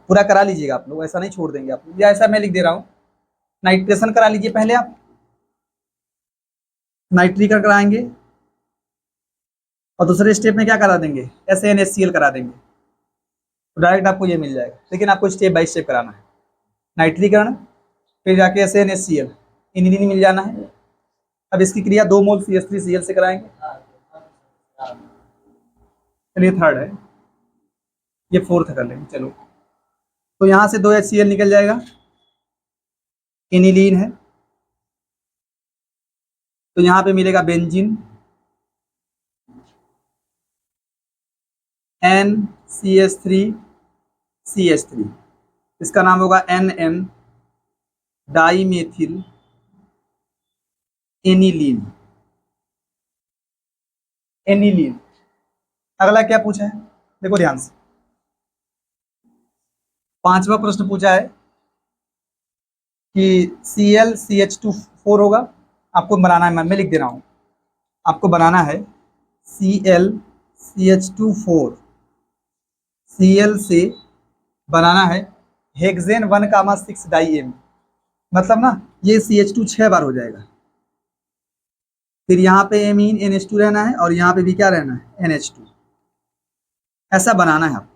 पूरा करा लीजिएगा आप लोग, ऐसा नहीं छोड़ देंगे आप लोग, या ऐसा मैं लिख दे रहा हूँ नाइट्रेशन करा लीजिए पहले आप, नाइट्रिकल कराएंगे और दूसरे स्टेप में क्या करा देंगे, SaNHCl करा देंगे, तो डायरेक्ट आपको ये मिल जाएगा। लेकिन आपको स्टेप बाय स्टेप कराना है, नाइट्रीकरण फिर जाके SaNHCl, एनिलीन मिल जाना है। अब इसकी क्रिया 2 मोल CH3Cl से कराएंगे। चलिए थर्ड है, ये फोर्थ कर लेंगे। चलो तो यहाँ से 2 HCl निकल जाएगा, एनिलीन है, तो यहाँ पे मिलेगा बेंजीन, NCH3CH3, इसका नाम होगा NM डाइमेथिल एनिलीन। एनिलीन। अगला क्या पूछा है, देखो ध्यान से, 5वां प्रश्न पूछा है कि ClCH2 4 होगा, आपको बनाना है, मैं लिख दे रहा हूँ, आपको बनाना है ClCH2 4, Cl से बनाना है हेक्सेन 1,6 डाई, मतलब ना ये CH2 6 बार हो जाएगा, फिर यहाँ पे एमीन NH2 रहना है और यहाँ पे भी क्या रहना है, NH2। ऐसा बनाना है आप,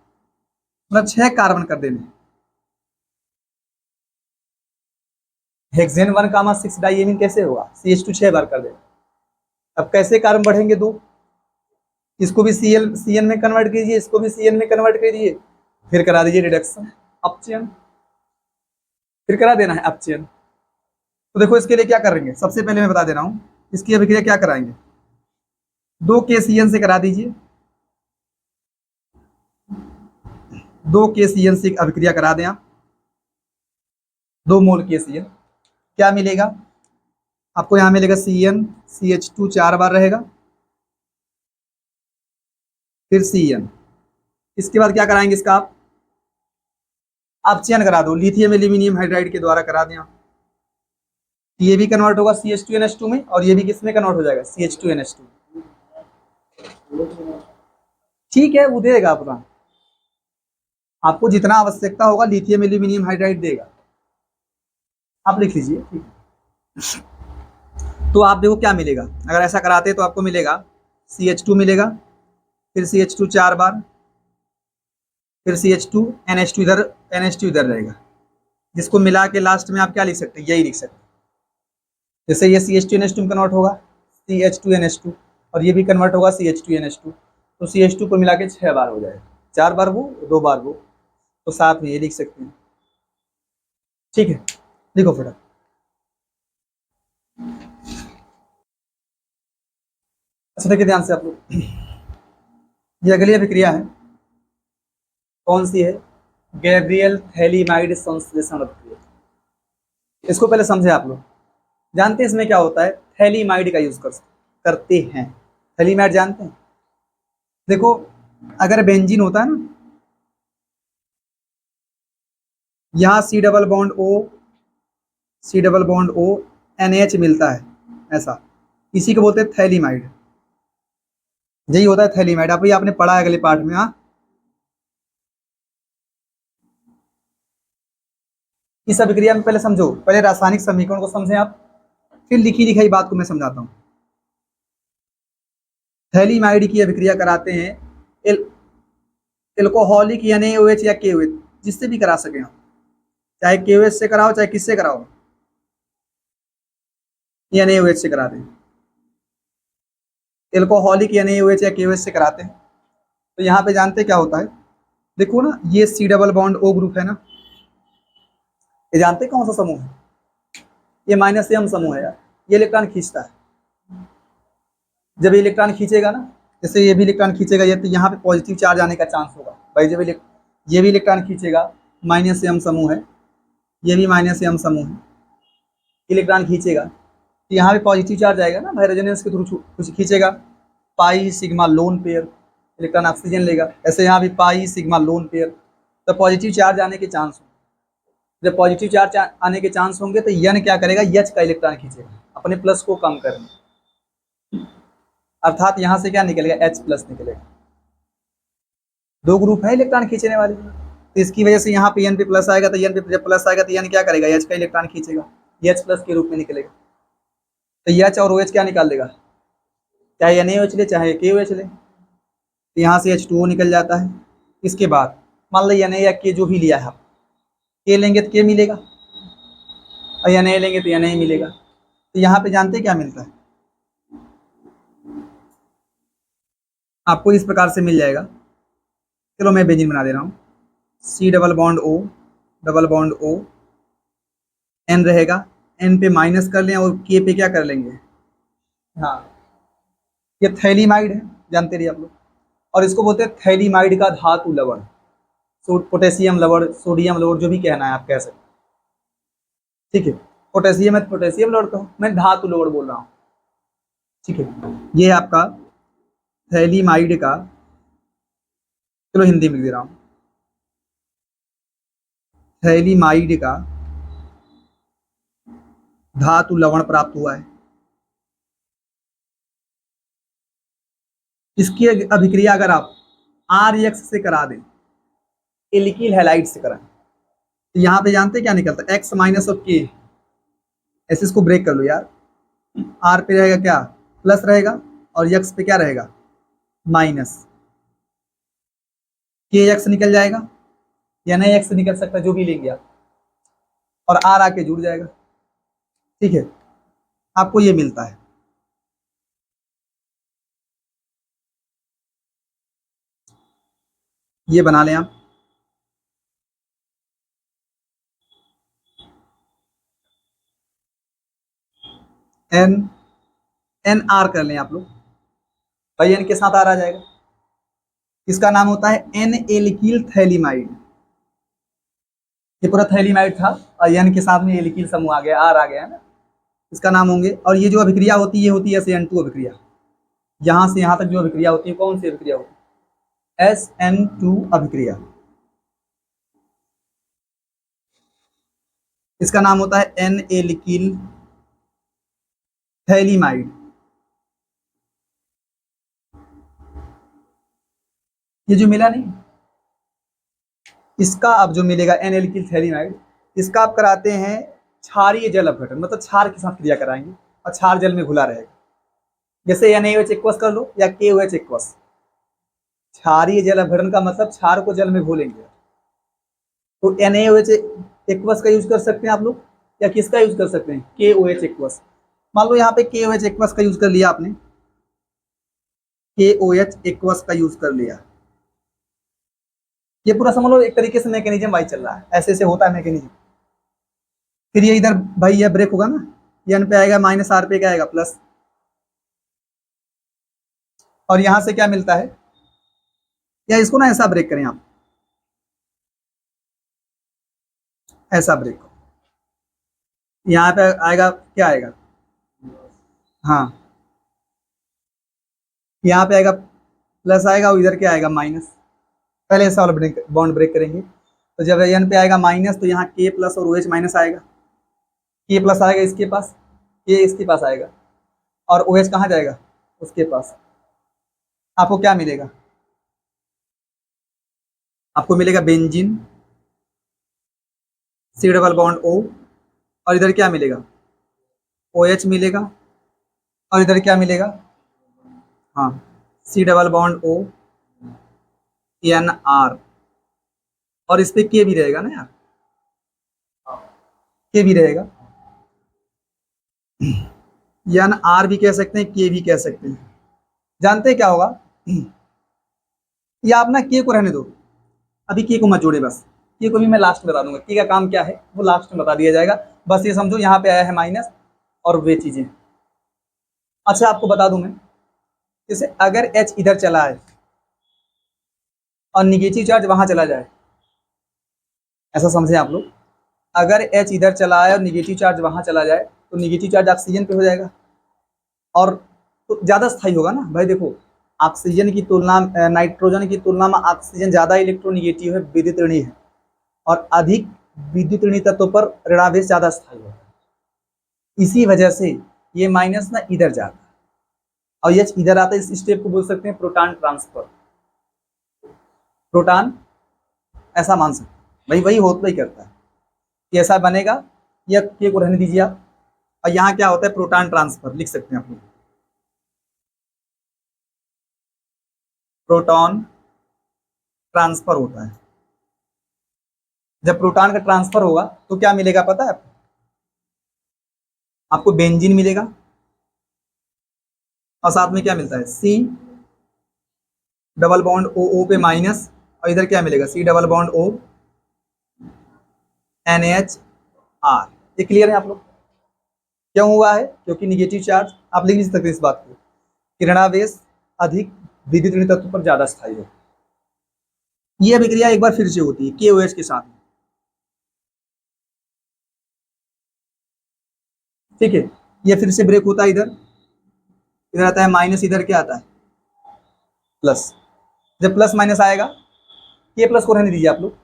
मतलब 6 कार्बन कर देने। हेक्सेन 1,6 डाइएमीन कैसे होगा, CH2 6 बार कर देना। अब कैसे कार्बन बढ़ेंगे दो, इसको भी CN में कन्वर्ट कीजिए, इसको भी CN में कन्वर्ट कीजिए, फिर करा दीजिए रिडक्शन, अपचयन, फिर करा देना है अपचयन। तो देखो इसके लिए क्या करेंगे, सबसे पहले मैं बता दे रहा हूँ, इसकी अभिक्रिया क्या कराएंगे, 2 KCN से करा दीजिए, 2 KCN से अभिक्रिया करा दें आप, 2 मोल KCN, क्या मिलेगा आपको, यहाँ मिलेगा CN, CH2 4 बार रहेगा, फिर CN, इसके बाद क्या कराएंगे इसका आप अपचयन करा दो, लिथियम एल्यूमिनियम हाइड्राइड के द्वारा करा दें आप, ये भी कन्वर्ट होगा CH2NH2 में, और ये भी किस में कन्वर्ट हो जाएगा, CH2NH2। ठीक है, वो देगा अपना, आपको जितना आवश्यकता होगा लिथियम एल्यूमिनियम हाइड्राइड देगा, आप लिख लीजिए, ठीक है। तो आप देखो क्या मिलेगा, अगर ऐसा कराते तो आपको मिलेगा CH2 मिलेगा, फिर CH2 4 बार, फिर CH2 NH2 इधर, NH2 इधर रहेगा, जिसको मिला के लास्ट में आप क्या लिख सकते हैं, यही लिख सकते हैं। जैसे ये CH2NH2 में कन्वर्ट होगा CH2NH2, और ये भी कन्वर्ट होगा CH2NH2, तो CH2 को मिला के 6 बार हो जाएगा, 4 बार वो 2 बार वो, तो साथ में ये लिख सकते हैं। ठीक है, देखो फटाफट, अच्छा देखिए ध्यान से आप लोग, ये अगली अभिक्रिया है, कौन सी है, गैब्रियल थैलीमाइड संश्लेषण अभिक्रिया। इसको पहले समझे आप लोग, जानते हैं इसमें क्या होता है, थैलीमाइड का यूज करते हैं, थैलीमाइड जानते हैं। देखो अगर बेंजीन होता है ना, यहाँ C double bond O NH मिलता है, ऐसा, इसी को बोलते हैं थैलीमाइड, यही होता है थैलीमाइड, आप ये आपने पढ़ा है अगले पार्ट में। हाँ, इस अभिक्रिया में पहले समझो, पहले रासायनिक समीकरण को समझें आप, फिर लिखी लिखाई बात को मैं समझाता हूँ। थैलीमाइड की अभिक्रिया कराते हैं एल्कोहलिक NaOH या KOH, जिससे भी करा सके आप, चाहे KOH से कराओ चाहे किससे कराओ, NaOH से करा दें, एल्कोहलिक NaOH या KOH से कराते हैं। तो यहाँ पे जानते क्या होता है, देखो ना ये C double bond O group है ना, ये जानते कौन सा समूह है, ये -M समूह है यार, ये इलेक्ट्रॉन खींचता है, जब ये इलेक्ट्रॉन खींचेगा ना, जैसे ये भी इलेक्ट्रॉन खींचेगा, ये तो यहाँ पे पॉजिटिव चार्ज आने का चांस होगा भाई, जब ये भी इलेक्ट्रॉन खींचेगा -m समूह है, ये भी -m समूह है, इलेक्ट्रॉन खींचेगा। तो यहाँ पे पॉजिटिव चार्ज आएगा ना, भाई रेजोनेंस के थ्रू कुछ खींचेगा, pi sigma lone pair, electron oxygen लेगा। ऐसे यहाँ भी पाई सिग्मा लोन पेयर, तो पॉजिटिव चार्ज आने के चांस होंगे। जब पॉजिटिव चार्ज आने के चांस होंगे तो यन क्या करेगा, H का इलेक्ट्रॉन खींचेगा अपने प्लस को कम करने, अर्थात यहाँ से क्या निकलेगा, H+ निकलेगा। दो ग्रुप है इलेक्ट्रॉन खींचने वाले, तो इसकी वजह से यहाँ पे N पे प्लस आएगा, तो N पे जब प्लस आएगा तो N क्या करेगा, H का इलेक्ट्रॉन खींचेगा, H+ के रूप में निकलेगा। तो H और OH क्या निकाल देगा, चाहे NaOH ले चाहे KOH ले, तो यहाँ से H2O निकल जाता है। इसके बाद मान लो Na या K जो भी लिया है आप, K लेंगे तो K मिलेगा और Na लेंगे तो Na मिलेगा। तो यहाँ पे जानते क्या मिलता है, आपको इस प्रकार से मिल जाएगा। चलो मैं बेंजीन बना दे रहा हूँ, C double bond O, N रहेगा, N पे माइनस कर लें और K पे क्या कर लेंगे, हाँ ये थैलीमाइड है, जानते रहिए आप लोग, और इसको बोलते हैं थैलीमाइड का धातु लवण, पोटेशियम लवण, सोडियम लवण, जो भी कहना है आप कह सकते हैं, ठीक है। पोटेशियम है तो पोटेशियम लवण कहो, मैं धातु लवण बोल रहा हूँ, ठीक है। ये है आपका थैलीमाइड का, चलो हिंदी में लिख दे रहा हूँ, थैलीमाइड का धातु लवण प्राप्त हुआ है। इसकी अभिक्रिया अगर आप RX से करा दें, एल्किल हैलाइड से कराएं, तो यहाँ पे जानते क्या निकलता है, X माइनस और K, ऐसे इसको ब्रेक कर लो यार, R पे रहेगा क्या, प्लस रहेगा, और X पे क्या रहेगा, माइनस, KX निकल जाएगा या नहीं, X निकल सकता, जो भी लेंगे आप, और R आके जुड़ जाएगा, ठीक है। आपको ये मिलता है। ये बना लें आप, NR कर लें आप लोग, भाई N के साथ R आ जाएगा। इसका नाम होता है N एल्किल थैलीमाइड, ये पूरा थैलीमाइड था और N के साथ में एल्किल समूह आ गया, R आ गया है ना, इसका नाम होंगे। और ये जो अभिक्रिया होती है, ये होती है SN2 अभिक्रिया, यहाँ से यहाँ तक जो अभिक्रिया होती है, कौन सी अभिक्रिया होती है, SN2 अभिक्रिया, इसका नाम होता है N एल्किल थैलीमाइड। ये जो मिला नहीं, इसका अब जो मिलेगा N एल्किल थैलीमाइड, इसका आप कराते हैं क्षारीय जल अपघटन, मतलब क्षार के साथ क्रिया कराएंगे और क्षार जल में घुला रहेगा, जैसे NaOH एक्वस कर लो या KOH एक्वस। क्षारीय जल अपघटन का मतलब क्षार को जल में घोलेंगे, तो NaOH एक्वस का यूज कर सकते हैं आप लोग, या किसका यूज कर सकते हैं, KOH एक्वस। मान लो यहाँ पे KOH एक्वस का यूज कर लिया आपने, KOH एक्वस का यूज कर लिया, ये पूरा समझ लो एक तरीके से मैकेनिज्म वाइज चल रहा है, ऐसे ऐसे होता है मैकेनिज्म। फिर ये इधर भाई ये ब्रेक होगा ना, ये N पे आएगा माइनस, R पे क्या आएगा प्लस, और यहां से क्या मिलता है, या इसको ना ऐसा ब्रेक करें आप, ऐसा ब्रेक, यहाँ पे आएगा क्या आएगा, हाँ यहाँ पे आएगा प्लस आएगा और इधर क्या आएगा माइनस, पहले ऐसा वाला ब्रेक, बॉन्ड ब्रेक करेंगे। तो जब N पे आएगा माइनस तो यहाँ K प्लस और OH माइनस आएगा, K प्लस आएगा इसके पास, K इसके पास आएगा, और OH कहाँ जाएगा, उसके पास। आपको क्या मिलेगा, आपको मिलेगा benzene, C double bond O, और इधर क्या मिलेगा, OH मिलेगा, और इधर क्या मिलेगा, हाँ C double bond O NR, और इस पे K भी रहेगा ना यार, K भी रहेगा, NR भी कह सकते हैं, K भी कह सकते हैं। जानते हैं क्या होगा, या आप ना K को रहने दो, अभी K को मत जोड़े, बस K को भी मैं लास्ट में बता दूंगा, K का काम क्या है वो लास्ट में बता दिया जाएगा। बस ये समझो यहाँ पे आया है माइनस और वे चीजें। अच्छा आपको बता दूं मैं, जैसे अगर H इधर चला है और निगेटिव चार्ज वहां चला जाए, ऐसा समझे आप लोग। अगर H इधर चला आए और निगेटिव चार्ज वहां चला जाए तो निगेटिव चार्ज ऑक्सीजन पे हो जाएगा और तो ज़्यादा स्थायी होगा ना भाई। देखो ऑक्सीजन की तुलना नाइट्रोजन की तुलना में ऑक्सीजन ज़्यादा इलेक्ट्रोनिगेटिव है, विद्युत ऋणी है, और अधिक विद्युत ऋणी तत्वों पर ऋणावेश ज़्यादा स्थायी होगा। इसी वजह से ये माइनस ना इधर जाता है और ये इधर आता है। इस स्टेप को बोल सकते हैं प्रोटॉन ट्रांसफर। प्रोटॉन ऐसा मान सकते हैं भाई, वही होता ही करता है कि ऐसा बनेगा। या के को रहने दीजिए आप। और यहाँ क्या होता है, प्रोटॉन ट्रांसफर लिख सकते हैं आप लोग। प्रोटॉन ट्रांसफर होता है। जब प्रोटॉन का ट्रांसफर होगा तो क्या मिलेगा पता है आपको? आपको बेंजीन मिलेगा और साथ में क्या मिलता है, सी डबल बॉन्ड ओ ओ पे माइनस, और इधर क्या मिलेगा, C double bond O NH R. ये क्लियर है आप लोग? क्यों हुआ है? क्योंकि निगेटिव चार्ज, आप लिख नहीं सकते इस बात को, किरणावेश अधिक विद्युत ऋण तत्व पर ज्यादा स्थायी है। ये अभिक्रिया एक बार फिर से होती है KOH के साथ। ठीक है, ये फिर से ब्रेक होता है। इधर इधर आता है माइनस, इधर क्या आता है प्लस। जब प्लस माइनस आएगा, के प्लस को रहने दीजिए आप लोग।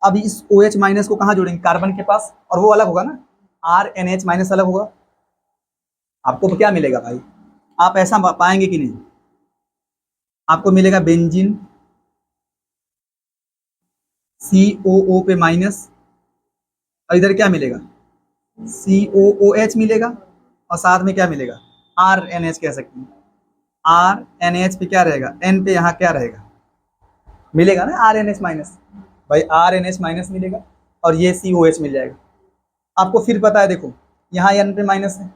अब इस OH माइनस को कहाँ जोड़ेंगे, कार्बन के पास, और वो अलग होगा ना, RNH माइनस अलग होगा। आपको क्या मिलेगा भाई, आप ऐसा पाएंगे कि नहीं, आपको मिलेगा बेंजीन COO पे माइनस, और इधर क्या मिलेगा, COOH मिलेगा, और साथ में क्या मिलेगा, RNH कह सकते हैं। RNH पे क्या रहेगा, N पे यहाँ क्या रहेगा, मिलेगा ना RNH माइनस। भाई RNH माइनस मिलेगा और ये COH मिल जाएगा। आपको फिर पता है, देखो यहाँ N पे माइनस है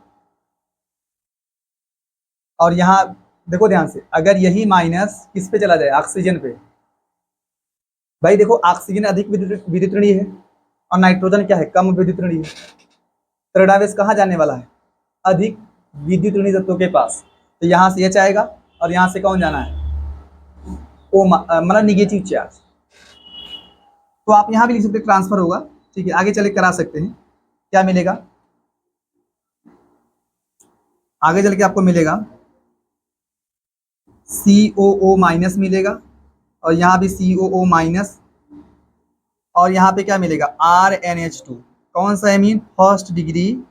और यहाँ देखो ध्यान से, अगर यही माइनस किस पे चला जाए, ऑक्सीजन पे। भाई देखो ऑक्सीजन अधिक विद्युत ऋणी है और नाइट्रोजन क्या है, कम विद्युत ऋणी है। तो ऋणावेश कहाँ जाने वाला है, अधिक विद्युत ऋणी तत्वों के पास। तो यहाँ से H आएगा और यहाँ से कौन जाना है, O मतलब निगेटिव चार्ज। तो आप यहाँ भी लिख सकते ट्रांसफर होगा। ठीक है, आगे चले करा सकते हैं। क्या मिलेगा, आगे चल के आपको मिलेगा COO माइनस मिलेगा, और यहाँ भी COO माइनस, और यहाँ पे क्या मिलेगा RNH2। कौन सा एमीन, फर्स्ट डिग्री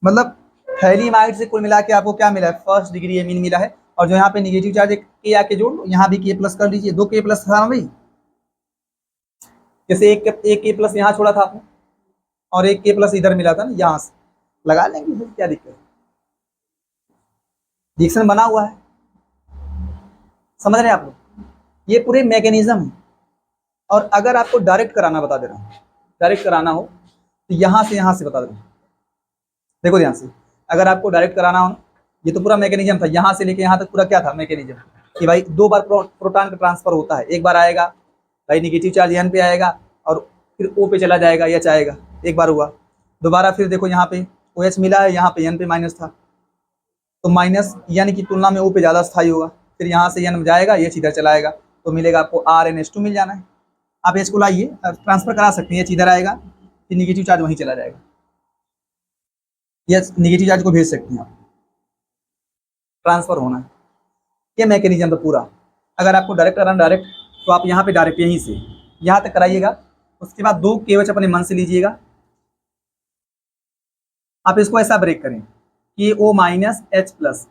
मतलब थैलीमाइड से कुल मिला के आपको क्या मिला है, फर्स्ट डिग्री एमीन मिला है। और जो यहाँ पे निगेटिव चार्ज के आके जोड़ लो, यहाँ भी के प्लस कर लीजिए, 2 के प्लस था ना भाई। जैसे एक के प्लस यहाँ छोड़ा था आपने और एक के प्लस इधर मिला था ना, यहाँ से लगा लेंगे, फिर क्या दिक्कत है, रिएक्शन बना हुआ है। समझ रहे हैं आप लोग, ये पूरे मैकेनिज्म है। और अगर आपको डायरेक्ट कराना, बता दे रहा हूँ, डायरेक्ट कराना हो तो यहाँ से बता दे रहा हूँ। देखो ध्यान से, अगर आपको डायरेक्ट कराना हो, ये तो पूरा मैकेनिज्म था, यहाँ से लेके यहाँ तक पूरा क्या था मैकेनिज्म, कि भाई 2 बार प्रोटॉन का ट्रांसफर होता है। एक बार आएगा भाई निगेटिव चार्ज N पे आएगा और फिर O पे चला जाएगा, H आएगा, एक बार हुआ। दोबारा फिर देखो यहाँ पे OH मिला है, यहाँ पे N पे माइनस था, तो माइनस N की तुलना में O पे ज़्यादा स्थायी होगा। फिर यहाँ से N जाएगा, H इधर चला आएगा, तो मिलेगा आपको RNH2 मिल जाना है। आप H को लाइए, ट्रांसफर करा सकते हैं, H इधर आएगा, फिर निगेटिव चार्ज वहीं चला जाएगा, या निगेटिव चार्ज को भेज सकते हैं आप, ट्रांसफर होना है। ये मैकेनिज्म तो पूरा। अगर आपको डायरेक्ट कराना, डायरेक्ट, तो आप यहाँ पे डायरेक्ट यहीं से यहाँ तक कराइएगा। उसके बाद 2 KOH अपने मन से लीजिएगा। आप इसको ऐसा ब्रेक करें कि O माइनस H प्लस।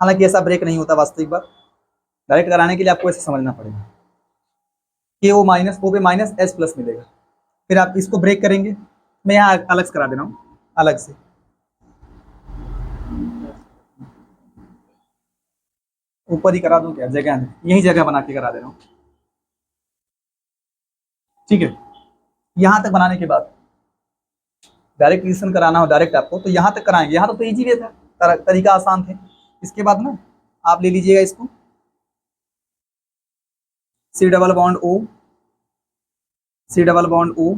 हालांकि ऐसा ब्रेक नहीं होता वास्तविक बात, डायरेक्ट कराने के लिए आपको ऐसा समझना पड़ेगा कि O माइनस O पे माइनस H प्लस मिलेगा। फिर आप इसको ब्रेक करेंगे। मैं यहाँ अलग से करा दे रहा हूँ, अलग से। ऊपर ही करा दूं क्या, जगह है, यही जगह बना के करा दे रहा हूँ। ठीक है, यहाँ तक बनाने के बाद डायरेक्ट रिएक्शन कराना हो डायरेक्ट आपको, तो यहाँ तक कराएंगे। यहाँ तो इजी वे था, तरीका आसान थे। इसके बाद ना आप ले लीजिएगा इसको, C double bond O, C double bond O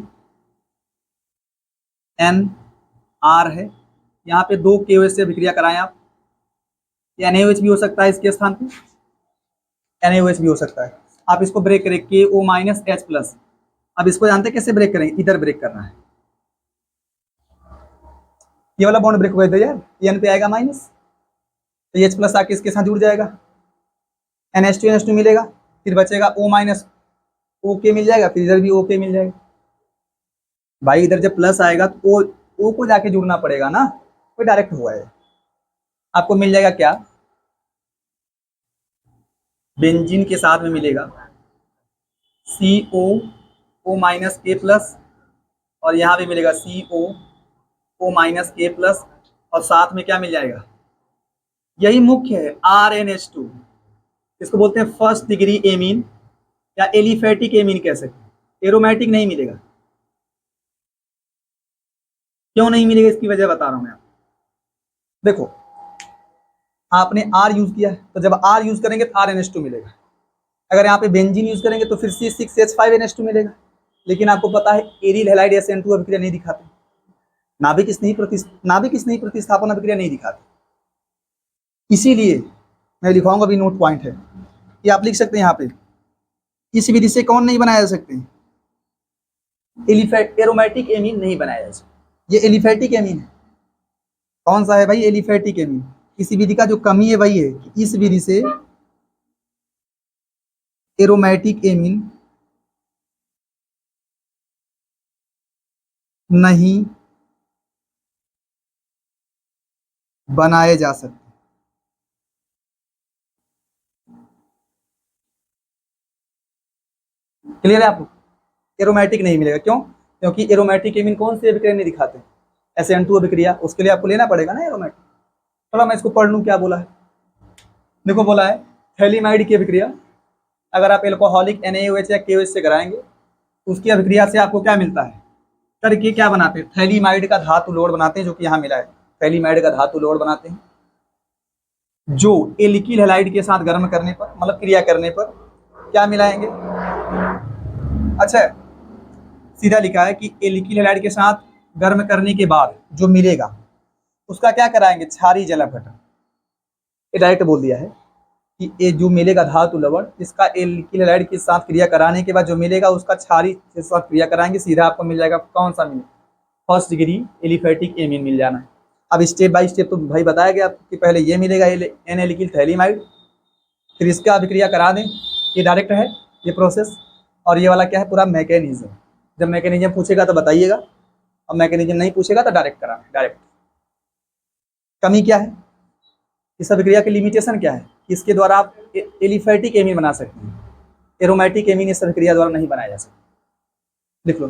NR है। यहाँ पे 2 KOH से अभिक्रिया कराएं आप, या NaOH भी हो सकता है इसके स्थान पे। NaOH भी हो सकता है। आप इसको ब्रेक करें KO माइनस H प्लस। अब इसको जानते हैं कैसे ब्रेक करेंगे, इधर ब्रेक करना है। ये वाला बॉन्ड ब्रेक हो गया यार, N पे आएगा माइनस, तो H प्लस आके इसके साथ जुड़ जाएगा, NH2 मिलेगा, फिर बचेगा O माइनस OK मिल जाएगा, फिर इधर भी OK मिल जाएगा। भाई इधर जब प्लस आएगा तो O को जाके जुड़ना पड़ेगा ना, कोई डायरेक्ट हुआ है। आपको मिल जाएगा क्या, बेंजीन के साथ में मिलेगा CO माइनस K प्लस, और यहाँ भी मिलेगा CO माइनस K प्लस, और साथ में क्या मिल जाएगा, यही मुख्य है RNH2। इसको बोलते हैं फर्स्ट डिग्री एमीन या एलिफेटिक एमीन कह सकते हैं। एरोमेटिक नहीं मिलेगा। क्यों नहीं मिलेगा, इसकी वजह बता रहा हूं मैं। देखो आपने R यूज किया है, तो जब R यूज करेंगे तो RNH2 मिलेगा। अगर यहाँ पे बेंजीन यूज करेंगे तो फिर C6H5NH2 मिलेगा। लेकिन आपको पता है एरिल हैलाइड SN2 अभिक्रिया नहीं दिखाते, नाभिक स्नेही प्रतिस्थापन अभिक्रिया नहीं दिखाते। इसीलिए मैं लिखाऊंगा भी, नोट पॉइंट है ये आप लिख सकते हैं यहाँ पे। इस विधि से कौन नहीं बनाया जा सकते, एरोमेटिक एमीन नहीं बनाया जा सकता। ये एलिफेटिक एमीन है। कौन सा है भाई, एलिफेटिक एमीन। इस विधि का जो कमी है वही है कि इस विधि से एरोमेटिक एमीन नहीं बनाए जा सकते। क्लियर है आपको, एरोमेटिक नहीं मिलेगा। क्यों, क्योंकि एरोमेटिक एमीन कौन से अभिक्रिया नहीं दिखाते, SN2 अभिक्रिया, उसके लिए आपको लेना पड़ेगा ना एरोमेटिक। थोड़ा मैं इसको पढ़ लूँ क्या बोला है। देखो बोला है थैलीमाइड की अभिक्रिया, अगर आप एल्कोहलिक NaOH या KOH से कराएंगे, उसकी अभिक्रिया से आपको क्या मिलता है, करके क्या बनाते हैं, थैलीमाइड का धातु लोड बनाते हैं, जो कि यहाँ मिला है। थैलीमाइड का धातु लोड बनाते हैं, जो एल्किल हैलाइड के साथ गर्म करने पर, मतलब क्रिया करने पर क्या मिलाएंगे। अच्छा सीधा लिखा है कि एल्किल हैलाइड के साथ गर्म करने के बाद जो मिलेगा उसका क्या कराएंगे, क्षारीय जल अपघटन। ये डायरेक्ट बोल दिया है कि ये जो मिलेगा धातु लवण, इसका एल्किल हैलाइड के साथ क्रिया कराने के बाद जो मिलेगा उसका क्षारीय के साथ क्रिया कराएंगे, सीधा आपको मिल जाएगा कौन सा मिले, फर्स्ट डिग्री एलिफेटिक एमीन मिल जाना है। अब स्टेप बाय स्टेप तो भाई बताया गया कि पहले ये मिलेगा N एल्किल थैलीमाइड, फिर इसका अभिक्रिया करा दें, ये डायरेक्ट है ये प्रोसेस। और ये वाला क्या है, पूरा मैकेनिज्म। जब मैकेनिज्म पूछेगा तो बताइएगा, और मैकेनिज्म नहीं पूछेगा तो डायरेक्ट करा, डायरेक्ट। कमी क्या है, इस अभिक्रिया की लिमिटेशन क्या है, इसके द्वारा आप एलिफेटिक एमीन बना सकते हैं, एरोमेटिक एमीन इस अभिक्रिया द्वारा नहीं बनाया जा सकता। लिख लो।